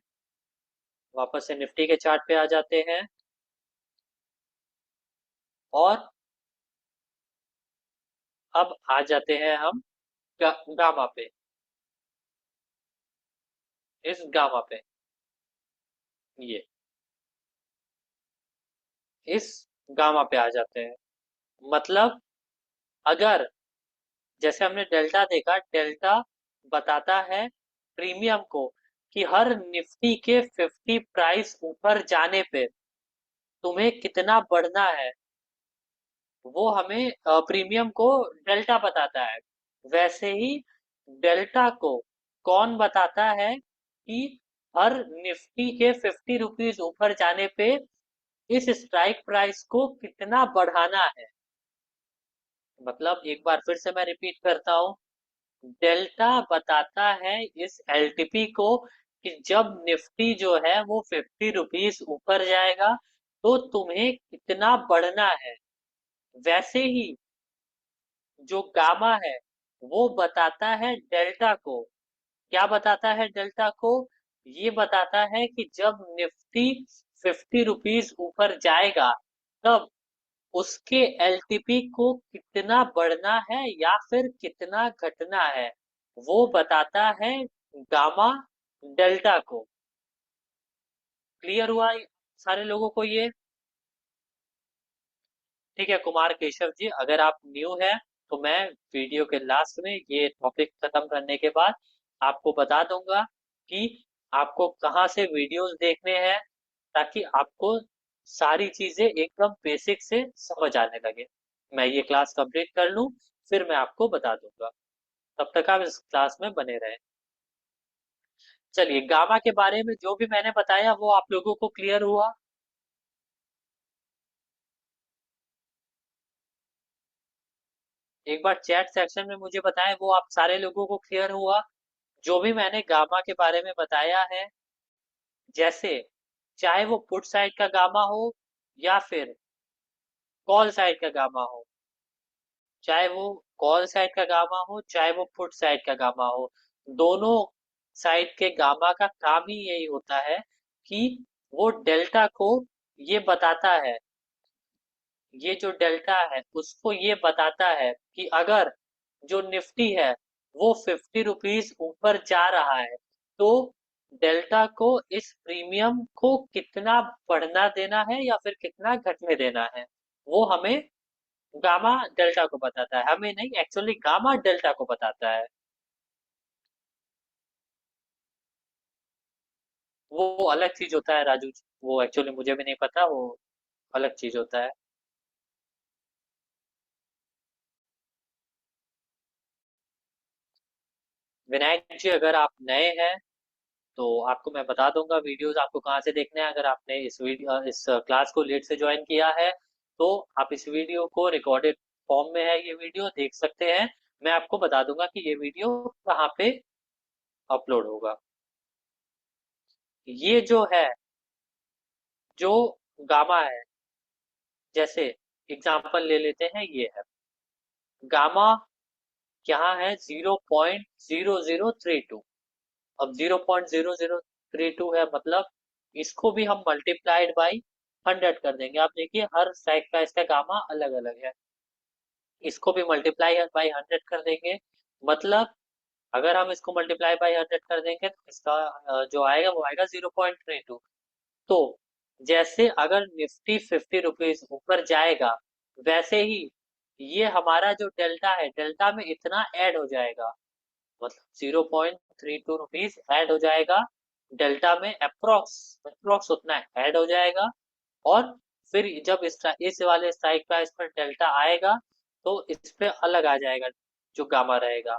वापस से निफ्टी के चार्ट पे आ जाते हैं और अब आ जाते हैं हम गामा पे, इस गामा पे, ये इस गामा पे आ जाते हैं। मतलब अगर जैसे हमने डेल्टा देखा, डेल्टा बताता है प्रीमियम को कि हर निफ्टी के 50 प्राइस ऊपर जाने पे तुम्हें कितना बढ़ना है, वो हमें प्रीमियम को डेल्टा बताता है। वैसे ही डेल्टा को कौन बताता है कि हर निफ्टी के 50 रुपीज ऊपर जाने पे इस स्ट्राइक प्राइस को कितना बढ़ाना है। मतलब एक बार फिर से मैं रिपीट करता हूँ, डेल्टा बताता है इस एलटीपी को कि जब निफ्टी जो है वो 50 रुपीज ऊपर जाएगा तो तुम्हें कितना बढ़ना है। वैसे ही जो गामा है वो बताता है डेल्टा को। क्या बताता है डेल्टा को? ये बताता है कि जब निफ्टी 50 रुपीज ऊपर जाएगा तब उसके एलटीपी को कितना बढ़ना है या फिर कितना घटना है, वो बताता है गामा डेल्टा को। क्लियर हुआ सारे लोगों को ये? ठीक है कुमार केशव जी, अगर आप न्यू है तो मैं वीडियो के लास्ट में ये टॉपिक खत्म करने के बाद आपको बता दूंगा कि आपको कहाँ से वीडियोस देखने हैं, ताकि आपको सारी चीजें एकदम बेसिक से समझ आने लगे। मैं ये क्लास कंप्लीट कर लूं, फिर मैं आपको बता दूंगा। तब तक आप इस क्लास में बने रहें। चलिए, गामा के बारे में जो भी मैंने बताया वो आप लोगों को क्लियर हुआ? एक बार चैट सेक्शन में मुझे बताएं वो आप सारे लोगों को क्लियर हुआ जो भी मैंने गामा के बारे में बताया है। जैसे चाहे वो पुट साइड का गामा हो या फिर कॉल साइड का गामा हो, चाहे वो कॉल साइड का गामा हो चाहे वो पुट साइड का गामा हो, दोनों साइड के गामा का काम ही यही होता है कि वो डेल्टा को ये बताता है, ये जो डेल्टा है उसको ये बताता है कि अगर जो निफ्टी है वो 50 रुपीज ऊपर जा रहा है तो डेल्टा को इस प्रीमियम को कितना बढ़ना देना है या फिर कितना घटने देना है, वो हमें गामा डेल्टा को बताता है। हमें नहीं, एक्चुअली गामा डेल्टा को बताता है। वो अलग चीज होता है राजू जी, वो एक्चुअली मुझे भी नहीं पता, वो अलग चीज होता है। विनायक जी, अगर आप नए हैं तो आपको मैं बता दूंगा वीडियोस आपको कहाँ से देखने हैं। अगर आपने इस क्लास को लेट से ज्वाइन किया है तो आप इस वीडियो को रिकॉर्डेड फॉर्म में है, ये वीडियो देख सकते हैं। मैं आपको बता दूंगा कि ये वीडियो कहाँ पे अपलोड होगा। ये जो है, जो गामा है, जैसे एग्जांपल ले लेते हैं, ये है गामा। क्या है? 0.0032। अब 0.0032 है, मतलब इसको भी हम मल्टीप्लाइड बाई 100 कर देंगे। आप देखिए हर साइड का इसका गामा अलग अलग है, इसको भी मल्टीप्लाई बाई 100 कर देंगे। मतलब अगर हम इसको मल्टीप्लाई बाई 100 कर देंगे तो इसका जो आएगा वो आएगा 0.32। तो जैसे अगर निफ्टी 50 रुपीज ऊपर जाएगा वैसे ही ये हमारा जो डेल्टा है, डेल्टा में इतना ऐड हो जाएगा, मतलब 0.32 रुपीज ऐड हो जाएगा डेल्टा में, अप्रोक्स अप्रोक्स उतना ऐड हो जाएगा। और फिर जब इस वाले स्ट्राइक प्राइस पर डेल्टा आएगा तो इस पे अलग आ जाएगा जो गामा रहेगा।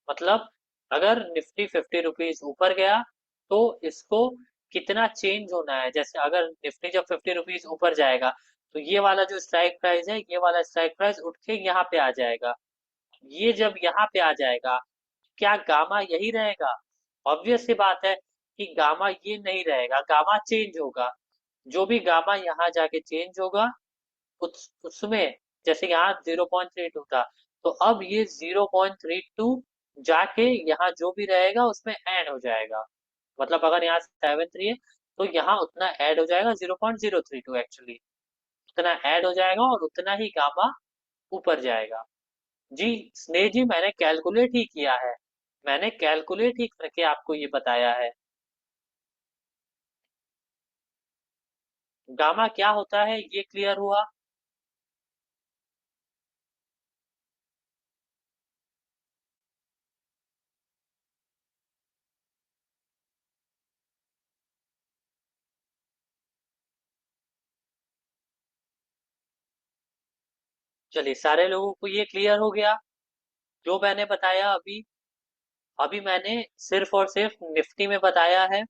मतलब अगर निफ्टी 50 रुपीज ऊपर गया तो इसको कितना चेंज होना है, जैसे अगर निफ्टी जब 50 रुपीज ऊपर जाएगा तो ये वाला जो स्ट्राइक प्राइस है, ये वाला स्ट्राइक प्राइस उठ के यहाँ पे आ जाएगा। ये जब यहाँ पे आ जाएगा, क्या गामा यही रहेगा? ऑब्वियस सी बात है कि गामा ये नहीं रहेगा, गामा चेंज होगा। जो भी गामा यहाँ जाके चेंज होगा उसमें, जैसे यहाँ 0.32 था तो अब ये 0.32 जाके यहाँ जो भी रहेगा उसमें ऐड हो जाएगा। मतलब अगर यहाँ 73 है तो यहाँ उतना ऐड हो जाएगा, 0.032 एक्चुअली उतना ऐड हो जाएगा और उतना ही गामा ऊपर जाएगा। जी स्नेह जी, मैंने कैलकुलेट ही किया है, मैंने कैलकुलेट ही करके आपको ये बताया है। गामा क्या होता है ये क्लियर हुआ? चलिए, सारे लोगों को ये क्लियर हो गया जो मैंने बताया अभी? अभी मैंने सिर्फ और सिर्फ निफ्टी में बताया है,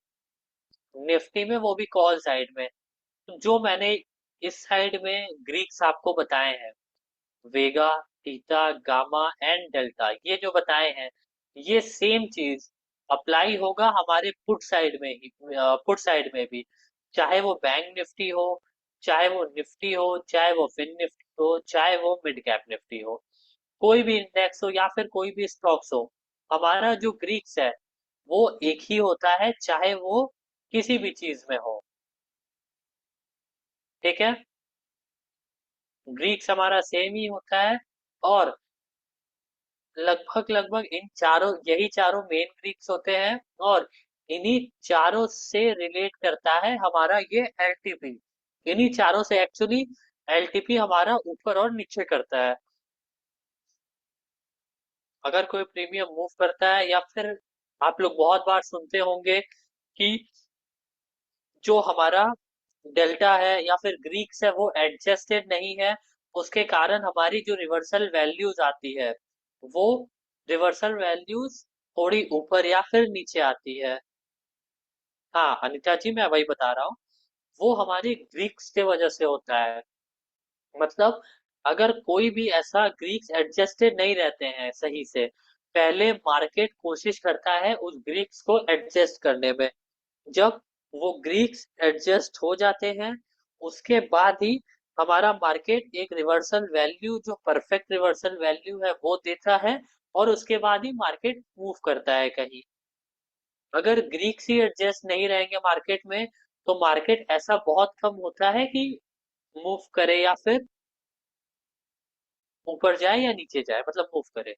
निफ्टी में वो भी कॉल साइड में। तो जो मैंने इस साइड में ग्रीक्स आपको बताए हैं, वेगा, थीटा, गामा एंड डेल्टा, ये जो बताए हैं ये सेम चीज अप्लाई होगा हमारे पुट साइड में ही, पुट साइड में भी, चाहे वो बैंक निफ्टी हो, चाहे वो निफ्टी हो, चाहे वो फिन निफ्टी हो, चाहे वो मिड कैप निफ्टी हो, कोई भी इंडेक्स हो या फिर कोई भी स्टॉक्स हो, हमारा जो ग्रीक्स है वो एक ही होता है, चाहे वो किसी भी चीज में हो। ठीक है, ग्रीक्स हमारा सेम ही होता है। और लगभग लगभग इन चारों, यही चारों मेन ग्रीक्स होते हैं, और इन्हीं चारों से रिलेट करता है हमारा ये एलटीपी। इन्हीं चारों से एक्चुअली एलटीपी हमारा ऊपर और नीचे करता है। अगर कोई प्रीमियम मूव करता है, या फिर आप लोग बहुत बार सुनते होंगे कि जो हमारा डेल्टा है या फिर ग्रीक्स है वो एडजस्टेड नहीं है, उसके कारण हमारी जो रिवर्सल वैल्यूज आती है, वो रिवर्सल वैल्यूज थोड़ी ऊपर या फिर नीचे आती है। हाँ अनिता जी, मैं वही बता रहा हूँ, वो हमारी ग्रीक्स के वजह से होता है। मतलब अगर कोई भी ऐसा ग्रीक्स एडजस्टेड नहीं रहते हैं सही से, पहले मार्केट कोशिश करता है उस ग्रीक्स को एडजस्ट करने में। जब वो ग्रीक्स एडजस्ट हो जाते हैं, उसके बाद ही हमारा मार्केट एक रिवर्सल वैल्यू, जो परफेक्ट रिवर्सल वैल्यू है वो देता है, और उसके बाद ही मार्केट मूव करता है कहीं। अगर ग्रीक्स ही एडजस्ट नहीं रहेंगे मार्केट में, तो मार्केट ऐसा बहुत कम होता है कि मूव करे, या फिर ऊपर जाए या नीचे जाए, मतलब मूव करे।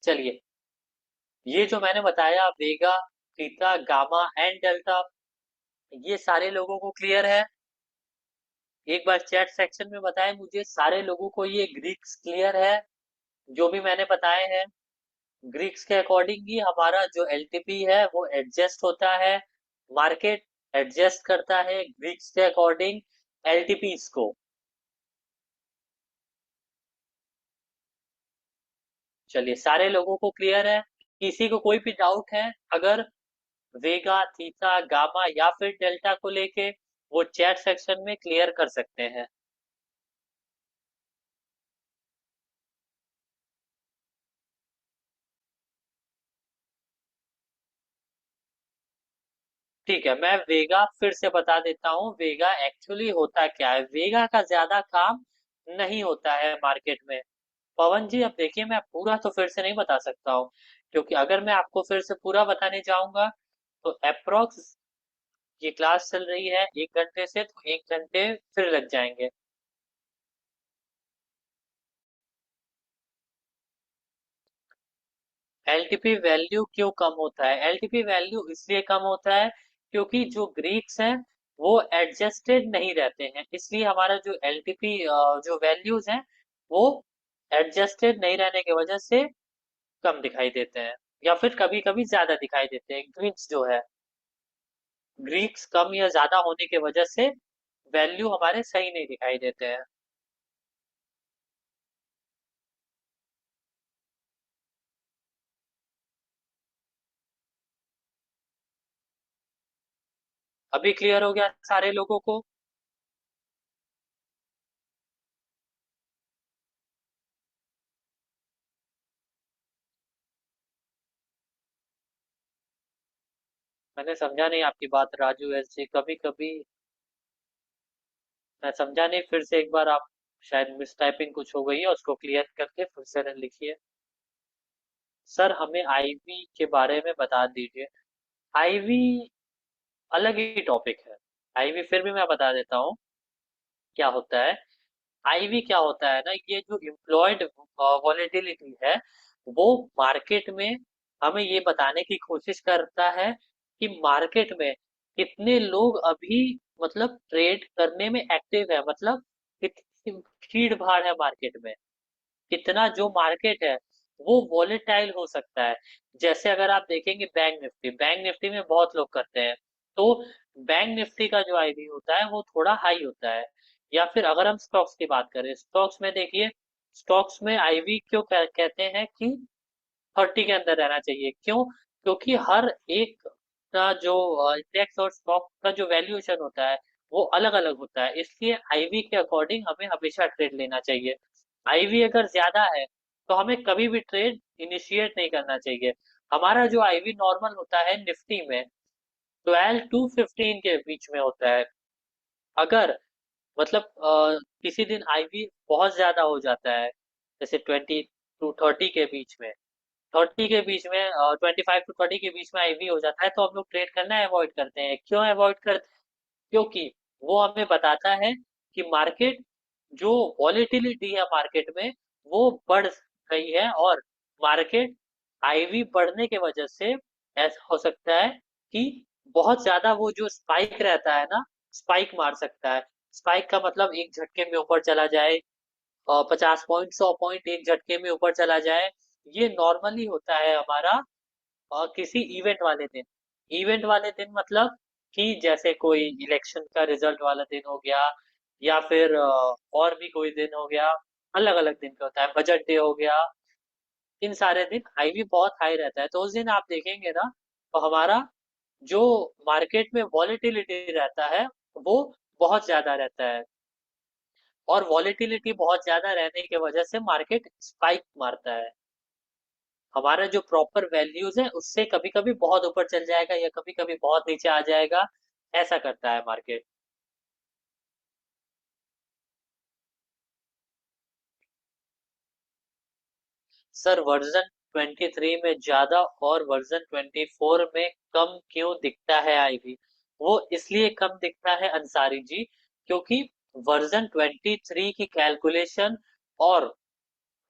चलिए, ये जो मैंने बताया वेगा, थीटा, गामा एंड डेल्टा, ये सारे लोगों को क्लियर है? एक बार चैट सेक्शन में बताएं मुझे, सारे लोगों को ये ग्रीक्स क्लियर है जो भी मैंने बताए हैं? ग्रीक्स के अकॉर्डिंग ही हमारा जो एलटीपी है वो एडजस्ट होता है, मार्केट एडजस्ट करता है ग्रीक्स के अकॉर्डिंग एलटीपीस को। चलिए, सारे लोगों को क्लियर है? किसी को कोई भी डाउट है अगर वेगा, थीटा, गामा या फिर डेल्टा को लेके, वो चैट सेक्शन में क्लियर कर सकते हैं। ठीक है, मैं वेगा फिर से बता देता हूँ, वेगा एक्चुअली होता क्या है। वेगा का ज्यादा काम नहीं होता है मार्केट में। पवन जी अब देखिए, मैं पूरा तो फिर से नहीं बता सकता हूँ, क्योंकि अगर मैं आपको फिर से पूरा बताने जाऊंगा तो अप्रोक्स, ये क्लास चल रही है 1 घंटे से, तो 1 घंटे फिर लग जाएंगे। एलटीपी वैल्यू क्यों कम होता है? एलटीपी वैल्यू इसलिए कम होता है क्योंकि जो ग्रीक्स हैं वो एडजस्टेड नहीं रहते हैं, इसलिए हमारा जो एलटीपी जो वैल्यूज हैं वो एडजस्टेड नहीं रहने की वजह से कम दिखाई देते हैं, या फिर कभी कभी ज्यादा दिखाई देते हैं। ग्रीक्स जो है, ग्रीक्स कम या ज्यादा होने की वजह से वैल्यू हमारे सही नहीं दिखाई देते हैं। अभी क्लियर हो गया सारे लोगों को? मैंने समझा नहीं आपकी बात राजू, ऐसे कभी कभी मैं समझा नहीं, फिर से एक बार आप, शायद मिस टाइपिंग कुछ हो गई है, उसको क्लियर करके फिर से लिखिए। सर हमें आईवी के बारे में बता दीजिए। आईवी अलग ही टॉपिक है। आईवी फिर भी मैं बता देता हूँ क्या होता है। आईवी क्या होता है ना, ये जो इम्प्लॉयड वॉलेटिलिटी है, वो मार्केट में हमें ये बताने की कोशिश करता है कि मार्केट में कितने लोग अभी, मतलब ट्रेड करने में एक्टिव है, मतलब कितनी भीड़ भाड़ है मार्केट में, कितना जो मार्केट है वो वॉलेटाइल हो सकता है। जैसे अगर आप देखेंगे बैंक निफ्टी, बैंक निफ्टी में बहुत लोग करते हैं, तो बैंक निफ्टी का जो आईवी होता है वो थोड़ा हाई होता है। या फिर अगर हम स्टॉक्स की बात करें, स्टॉक्स में देखिए, स्टॉक्स में आईवी क्यों कहते हैं कि 30 के अंदर रहना चाहिए? क्यों? क्योंकि हर एक का जो इंडेक्स और स्टॉक का जो वैल्यूएशन होता है वो अलग अलग होता है, इसलिए आईवी के अकॉर्डिंग हमें हमेशा ट्रेड लेना चाहिए। आईवी अगर ज्यादा है तो हमें कभी भी ट्रेड इनिशिएट नहीं करना चाहिए। हमारा जो आईवी नॉर्मल होता है निफ्टी में 12 to 15 के बीच में होता है। अगर मतलब किसी दिन आईवी बहुत ज्यादा हो जाता है, जैसे 20 to 30 के बीच में, 30 के बीच में, 25 to 30 के बीच में आईवी हो जाता है, तो हम लोग ट्रेड करना अवॉइड करते हैं। क्यों अवॉइड करते हैं? क्योंकि वो हमें बताता है कि मार्केट, जो वॉलेटिलिटी है मार्केट में, वो बढ़ गई है, और मार्केट आईवी बढ़ने के वजह से ऐसा हो सकता है कि बहुत ज्यादा वो जो स्पाइक रहता है ना, स्पाइक मार सकता है। स्पाइक का मतलब एक झटके में ऊपर चला जाए, 50 पॉइंट 100 पॉइंट एक झटके में ऊपर चला जाए। ये नॉर्मली होता है हमारा किसी इवेंट वाले दिन। इवेंट वाले दिन मतलब कि जैसे कोई इलेक्शन का रिजल्ट वाला दिन हो गया, या फिर और भी कोई दिन हो गया, अलग अलग दिन का होता है, बजट डे हो गया। इन सारे दिन आईवी बहुत हाई रहता है, तो उस दिन आप देखेंगे ना, तो हमारा जो मार्केट में वॉलेटिलिटी रहता है वो बहुत ज्यादा रहता है, और वॉलेटिलिटी बहुत ज्यादा रहने की वजह से मार्केट स्पाइक मारता है। हमारा जो प्रॉपर वैल्यूज है उससे कभी कभी बहुत ऊपर चल जाएगा, या कभी कभी बहुत नीचे आ जाएगा, ऐसा करता है मार्केट। सर वर्जन 23 में ज्यादा और वर्जन 24 में कम क्यों दिखता है आईवी? वो इसलिए कम दिखता है अंसारी जी, क्योंकि वर्जन 23 की कैलकुलेशन और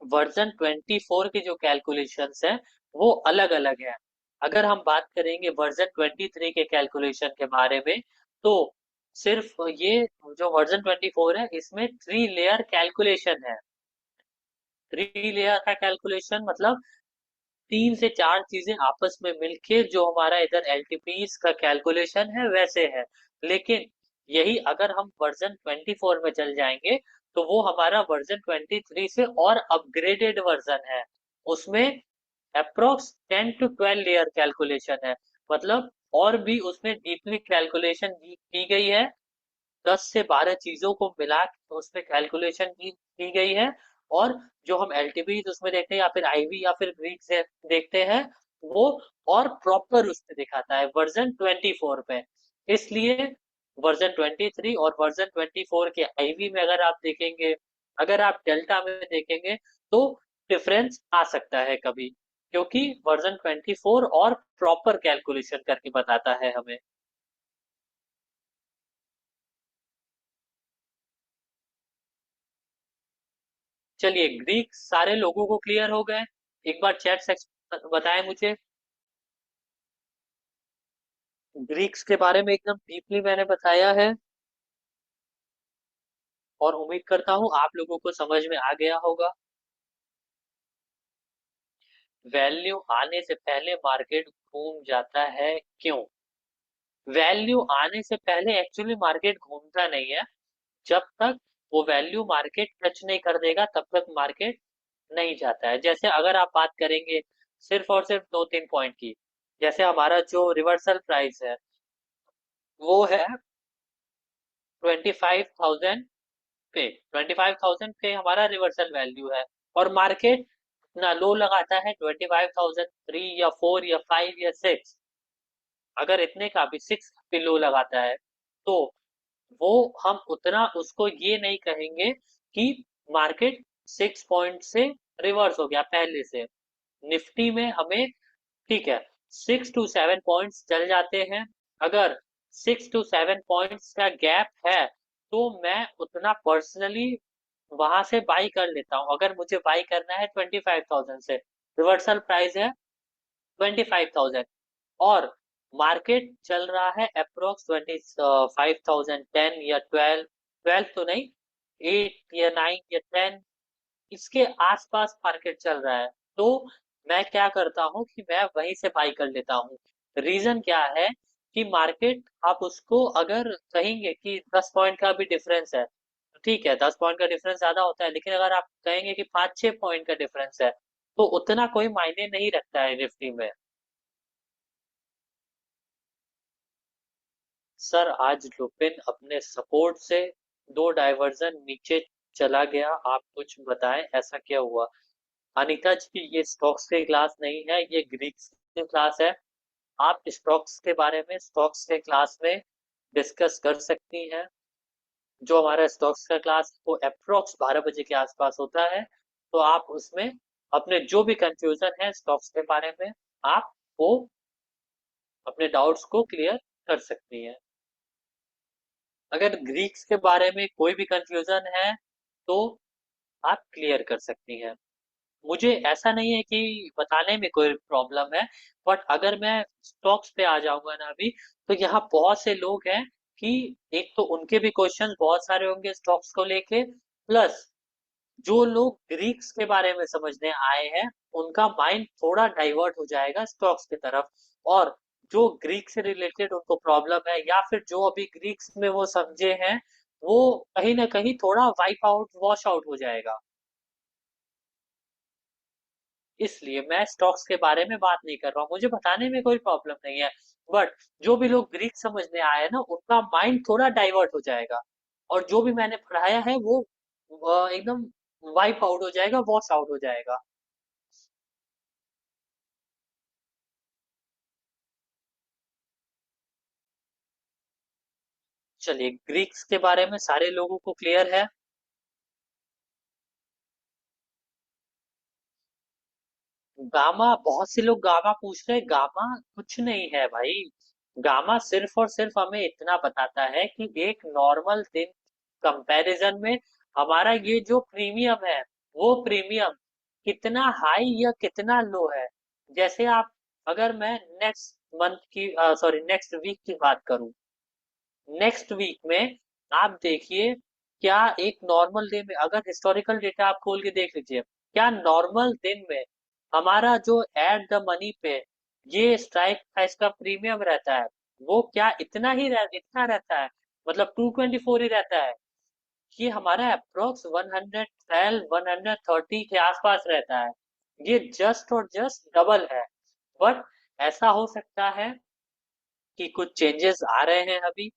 वर्जन 24 की जो कैलकुलेशंस है वो अलग अलग है। अगर हम बात करेंगे वर्जन 23 के कैलकुलेशन के बारे में, तो सिर्फ ये जो वर्जन 24 है इसमें 3 लेयर कैलकुलेशन है। 3 लेयर का कैलकुलेशन मतलब 3 से 4 चीजें आपस में मिलके जो हमारा इधर एलटीपीस का कैलकुलेशन है वैसे है। लेकिन यही अगर हम वर्जन 24 में चल जाएंगे, तो वो हमारा वर्जन 23 से और अपग्रेडेड वर्जन है। उसमें अप्रोक्स 10 to 12 लेयर कैलकुलेशन है। मतलब और भी उसमें डीपली कैलकुलेशन की गई है। 10 से 12 चीजों को मिला के उसमें कैलकुलेशन की गई है। और जो हम एलटीवी उसमें देखते हैं, या फिर आईवी या फिर ग्रीक से देखते हैं, वो और प्रॉपर उसमें दिखाता है वर्जन 24 पे। इसलिए वर्जन 23 और वर्जन 24 के आईवी में अगर आप देखेंगे, अगर आप डेल्टा में देखेंगे, तो डिफरेंस आ सकता है कभी, क्योंकि वर्जन 24 और प्रॉपर कैलकुलेशन करके बताता है हमें। चलिए, ग्रीक सारे लोगों को क्लियर हो गए? एक बार चैट सेक्शन बताएं मुझे। ग्रीक्स के बारे में एकदम डीपली मैंने बताया है, और उम्मीद करता हूँ आप लोगों को समझ में आ गया होगा। वैल्यू आने से पहले मार्केट घूम जाता है, क्यों? वैल्यू आने से पहले एक्चुअली मार्केट घूमता नहीं है। जब तक वो वैल्यू मार्केट टच नहीं कर देगा तब तक मार्केट नहीं जाता है। जैसे अगर आप बात करेंगे सिर्फ और सिर्फ 2-3 पॉइंट की, जैसे हमारा जो रिवर्सल प्राइस है वो है 25,000 पे। 25,000 पे हमारा रिवर्सल वैल्यू है, और मार्केट ना लो लगाता है 25,003 या 4 या 5 या 6। अगर इतने का भी 6 पे लो लगाता है, तो वो हम उतना उसको ये नहीं कहेंगे कि मार्केट 6 पॉइंट से रिवर्स हो गया पहले से। निफ्टी में हमें, ठीक है, 6 to 7 पॉइंट्स चल जाते हैं। अगर 6 to 7 पॉइंट्स का गैप है, तो मैं उतना पर्सनली वहां से बाई कर लेता हूँ। अगर मुझे बाई करना है 25,000 से, रिवर्सल प्राइस है 25,000, और मार्केट चल रहा है अप्रोक्स 25,010 या 12, 12 तो नहीं, 8 या 9 या 10, इसके आसपास मार्केट चल रहा है, तो मैं क्या करता हूँ कि मैं वहीं से बाई कर लेता हूँ। रीजन क्या है कि मार्केट, आप उसको अगर कहेंगे कि 10 पॉइंट का भी डिफरेंस है, ठीक है, 10 पॉइंट का डिफरेंस ज्यादा होता है, लेकिन अगर आप कहेंगे कि 5-6 पॉइंट का डिफरेंस है, तो उतना कोई मायने नहीं रखता है निफ्टी में। सर आज लुपिन अपने सपोर्ट से 2 डायवर्जन नीचे चला गया। आप कुछ बताएं ऐसा क्या हुआ। अनीता जी, ये स्टॉक्स की क्लास नहीं है, ये ग्रीक्स की क्लास है। आप स्टॉक्स के बारे में स्टॉक्स के क्लास में डिस्कस कर सकती हैं। जो हमारा स्टॉक्स का क्लास वो अप्रोक्स 12 बजे के आसपास होता है। तो आप उसमें अपने जो भी कंफ्यूजन है स्टॉक्स के बारे में, आप वो अपने डाउट्स को क्लियर कर सकती हैं। अगर ग्रीक्स के बारे में कोई भी कंफ्यूजन है तो आप क्लियर कर सकती हैं। मुझे ऐसा नहीं है कि बताने में कोई प्रॉब्लम है, बट अगर मैं स्टॉक्स पे आ जाऊंगा ना अभी, तो यहाँ बहुत से लोग हैं कि एक तो उनके भी क्वेश्चन बहुत सारे होंगे स्टॉक्स को लेके, प्लस जो लोग ग्रीक्स के बारे में समझने आए हैं उनका माइंड थोड़ा डाइवर्ट हो जाएगा स्टॉक्स की तरफ। और जो ग्रीक से रिलेटेड उनको प्रॉब्लम है या फिर जो अभी ग्रीक्स में वो समझे हैं, वो कहीं ना कहीं थोड़ा वाइप आउट वॉश आउट हो जाएगा। इसलिए मैं स्टॉक्स के बारे में बात नहीं कर रहा हूँ, मुझे बताने में कोई प्रॉब्लम नहीं है। बट जो भी लोग ग्रीक समझने आए हैं ना उनका माइंड थोड़ा डाइवर्ट हो जाएगा, और जो भी मैंने पढ़ाया है वो एकदम वाइप आउट हो जाएगा, वॉश आउट हो जाएगा। चलिए, ग्रीक्स के बारे में सारे लोगों को क्लियर है। गामा, बहुत से लोग गामा पूछ रहे हैं। गामा कुछ नहीं है भाई। गामा सिर्फ और सिर्फ हमें इतना बताता है कि एक नॉर्मल दिन कंपैरिजन में हमारा ये जो प्रीमियम है वो प्रीमियम कितना हाई या कितना लो है। जैसे आप, अगर मैं नेक्स्ट मंथ की सॉरी नेक्स्ट वीक की बात करूं, नेक्स्ट वीक में आप देखिए, क्या एक नॉर्मल डे में अगर हिस्टोरिकल डेटा आप खोल के देख लीजिए, क्या नॉर्मल दिन में हमारा जो एट द मनी पे ये स्ट्राइक प्राइस का प्रीमियम रहता है, वो क्या इतना रहता है, मतलब 224 ही रहता है। ये हमारा अप्रोक्स 112 130 के आसपास रहता है। ये जस्ट और जस्ट डबल है। बट ऐसा हो सकता है कि कुछ चेंजेस आ रहे हैं अभी,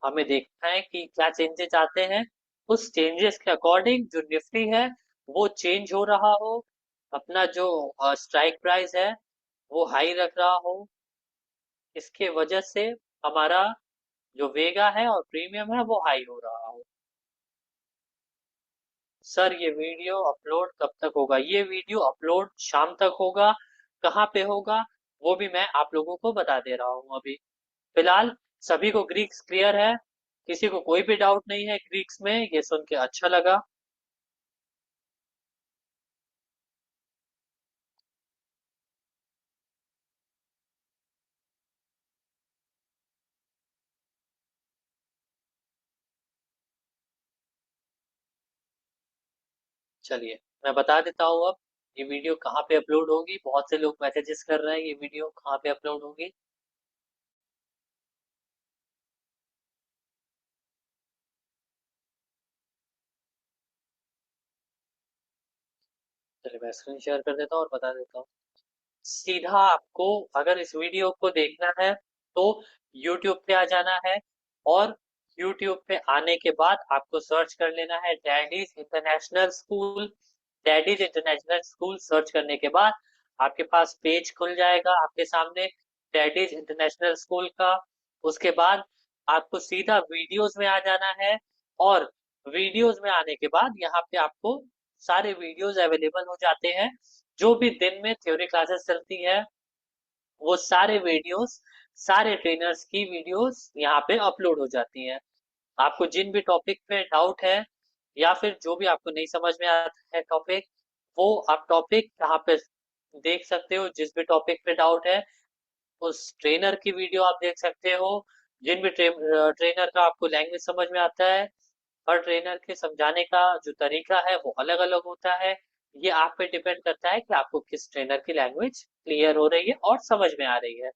हमें देखना है कि क्या चेंजेस आते हैं। उस चेंजेस के अकॉर्डिंग जो निफ्टी है वो चेंज हो रहा हो, अपना जो स्ट्राइक प्राइस है वो हाई रख रहा हो, इसके वजह से हमारा जो वेगा है और प्रीमियम है वो हाई हो रहा हो। सर, ये वीडियो अपलोड कब तक होगा? ये वीडियो अपलोड शाम तक होगा। कहाँ पे होगा वो भी मैं आप लोगों को बता दे रहा हूँ अभी। फिलहाल सभी को ग्रीक्स क्लियर है, किसी को कोई भी डाउट नहीं है ग्रीक्स में? ये सुन के अच्छा लगा। चलिए, मैं बता देता हूँ अब ये वीडियो कहाँ पे अपलोड होगी। बहुत से लोग मैसेजेस कर रहे हैं ये वीडियो कहाँ पे अपलोड होगी। चलिए, मैं स्क्रीन शेयर कर देता हूँ और बता देता हूँ। सीधा आपको अगर इस वीडियो को देखना है तो YouTube पे आ जाना है, और YouTube पे आने के बाद आपको सर्च कर लेना है daddies international school. Daddies international school search करने के बाद आपके पास पेज खुल जाएगा आपके सामने, डैडीज इंटरनेशनल स्कूल का। उसके बाद आपको सीधा वीडियोस में आ जाना है, और वीडियोस में आने के बाद यहाँ पे आपको सारे वीडियोस अवेलेबल हो जाते हैं। जो भी दिन में थ्योरी क्लासेस चलती है वो सारे वीडियोस, सारे ट्रेनर्स की वीडियोस यहाँ पे अपलोड हो जाती हैं। आपको जिन भी टॉपिक पे डाउट है या फिर जो भी आपको नहीं समझ में आता है टॉपिक, वो आप टॉपिक यहाँ पे देख सकते हो। जिस भी टॉपिक पे डाउट है उस ट्रेनर की वीडियो आप देख सकते हो। जिन भी ट्रेनर का आपको लैंग्वेज समझ में आता है, हर ट्रेनर के समझाने का जो तरीका है वो अलग अलग होता है। ये आप पे डिपेंड करता है कि आपको किस ट्रेनर की लैंग्वेज क्लियर हो रही है और समझ में आ रही है।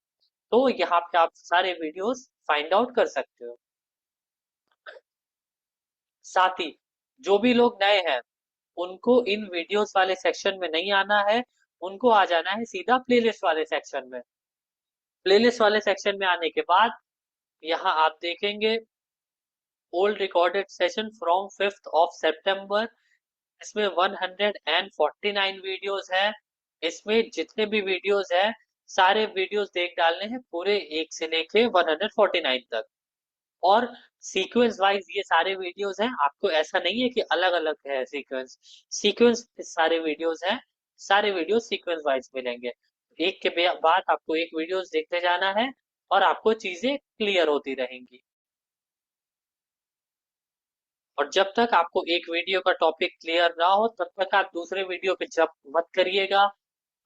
तो यहाँ पे आप सारे वीडियोस फाइंड आउट कर सकते हो। साथ ही जो भी लोग नए हैं उनको इन वीडियोस वाले सेक्शन में नहीं आना है, उनको आ जाना है सीधा प्लेलिस्ट वाले सेक्शन में। प्लेलिस्ट वाले सेक्शन में आने के बाद यहाँ आप देखेंगे old recorded session from 5th of सितंबर। इसमें 149 वीडियोस है। इसमें जितने भी वीडियोस है सारे वीडियोस देख डालने हैं, पूरे एक से लेके 149 तक। और सीक्वेंस वाइज ये सारे वीडियोस हैं, आपको ऐसा नहीं है कि अलग अलग है सीक्वेंस। सीक्वेंस सारे वीडियोस हैं, सारे वीडियोस सीक्वेंस वाइज मिलेंगे। एक के बाद आपको एक वीडियोस देखते जाना है और आपको चीजें क्लियर होती रहेंगी। और जब तक आपको एक वीडियो का टॉपिक क्लियर ना हो तब तक आप दूसरे वीडियो पे जंप मत करिएगा।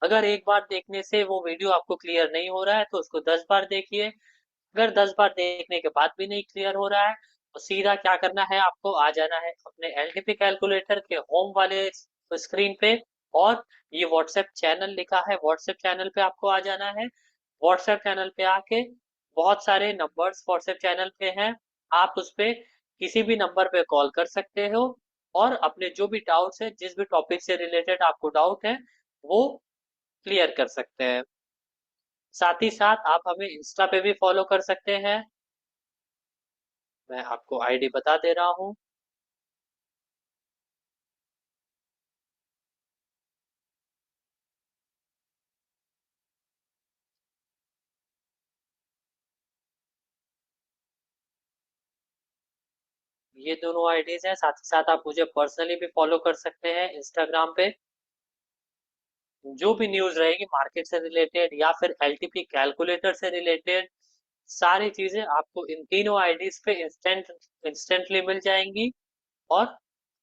अगर एक बार देखने से वो वीडियो आपको क्लियर नहीं हो रहा है तो उसको 10 बार देखिए। अगर 10 बार देखने के बाद भी नहीं क्लियर हो रहा है तो सीधा क्या करना है, आपको आ जाना है अपने एलटीपी कैलकुलेटर के होम वाले स्क्रीन पे। और ये व्हाट्सएप चैनल लिखा है, व्हाट्सएप चैनल पे आपको आ जाना है। व्हाट्सएप चैनल पे आके बहुत सारे नंबर्स व्हाट्सएप चैनल पे हैं, आप उस पे किसी भी नंबर पे कॉल कर सकते हो और अपने जो भी डाउट्स है, जिस भी टॉपिक से रिलेटेड आपको डाउट है वो क्लियर कर सकते हैं। साथ ही साथ आप हमें इंस्टा पे भी फॉलो कर सकते हैं। मैं आपको आईडी बता दे रहा हूँ। ये दोनों आईडीज हैं, साथ ही साथ आप मुझे पर्सनली भी फॉलो कर सकते हैं इंस्टाग्राम पे। जो भी न्यूज रहेगी मार्केट से रिलेटेड या फिर एलटीपी कैलकुलेटर से रिलेटेड, सारी चीजें आपको इन तीनों आईडीज पे इंस्टेंटली मिल जाएंगी और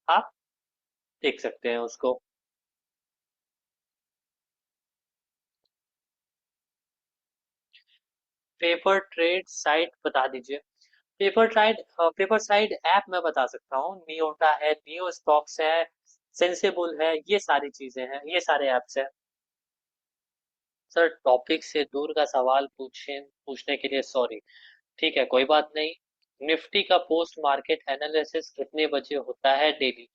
आप देख सकते हैं उसको। पेपर ट्रेड साइट बता दीजिए। पेपर साइड ऐप मैं बता सकता हूँ, नियोटा है, नियो स्टॉक्स है, सेंसेबल है, ये सारी चीजें हैं, ये सारे ऐप्स हैं। सर टॉपिक से दूर का सवाल पूछने के लिए सॉरी। ठीक है, कोई बात नहीं। निफ्टी का पोस्ट मार्केट एनालिसिस कितने बजे होता है डेली?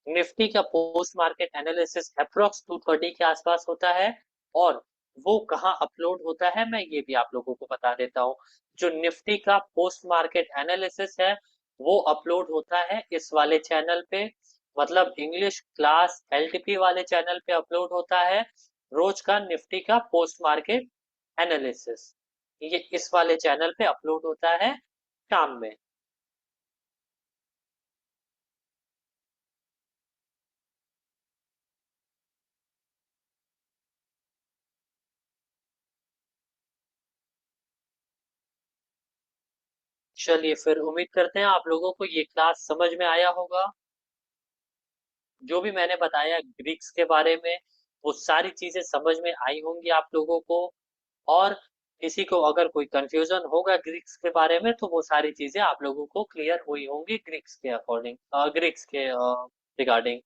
निफ्टी का पोस्ट मार्केट एनालिसिस अप्रोक्स 2:30 के आसपास होता है। और वो कहाँ अपलोड होता है मैं ये भी आप लोगों को बता देता हूँ। जो निफ्टी का पोस्ट मार्केट एनालिसिस है वो अपलोड होता है इस वाले चैनल पे, मतलब इंग्लिश क्लास एलटीपी वाले चैनल पे अपलोड होता है। रोज का निफ्टी का पोस्ट मार्केट एनालिसिस ये इस वाले चैनल पे अपलोड होता है शाम में। चलिए फिर उम्मीद करते हैं आप लोगों को ये क्लास समझ में आया होगा। जो भी मैंने बताया ग्रीक्स के बारे में वो सारी चीजें समझ में आई होंगी आप लोगों को। और किसी को अगर कोई कंफ्यूजन होगा ग्रीक्स के बारे में तो वो सारी चीजें आप लोगों को क्लियर हुई होंगी ग्रीक्स के अकॉर्डिंग, ग्रीक्स के रिगार्डिंग।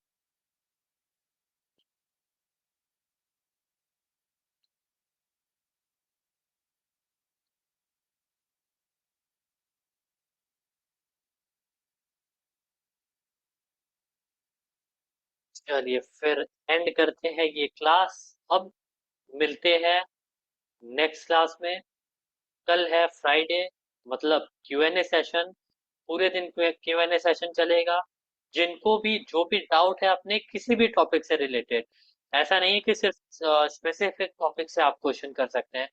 चलिए फिर एंड करते हैं ये क्लास। अब मिलते हैं नेक्स्ट क्लास में। कल है फ्राइडे, मतलब क्यूएनए सेशन। पूरे दिन क्यूएनए सेशन चलेगा। जिनको भी जो भी डाउट है अपने किसी भी टॉपिक से रिलेटेड, ऐसा नहीं है कि सिर्फ स्पेसिफिक टॉपिक से आप क्वेश्चन कर सकते हैं।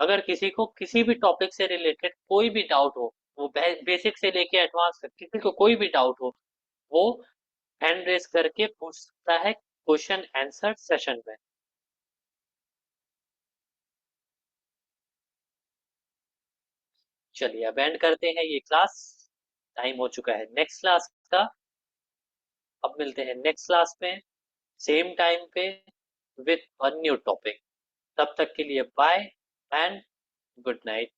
अगर किसी को किसी भी टॉपिक से रिलेटेड कोई भी डाउट हो, वो बेसिक से लेके एडवांस तक किसी को कोई भी डाउट हो, वो हैंड रेस करके पूछ सकता है क्वेश्चन आंसर सेशन में। चलिए अब एंड करते हैं ये क्लास। टाइम हो चुका है नेक्स्ट क्लास का। अब मिलते हैं नेक्स्ट क्लास में सेम टाइम पे विथ अ न्यू टॉपिक। तब तक के लिए बाय एंड गुड नाइट।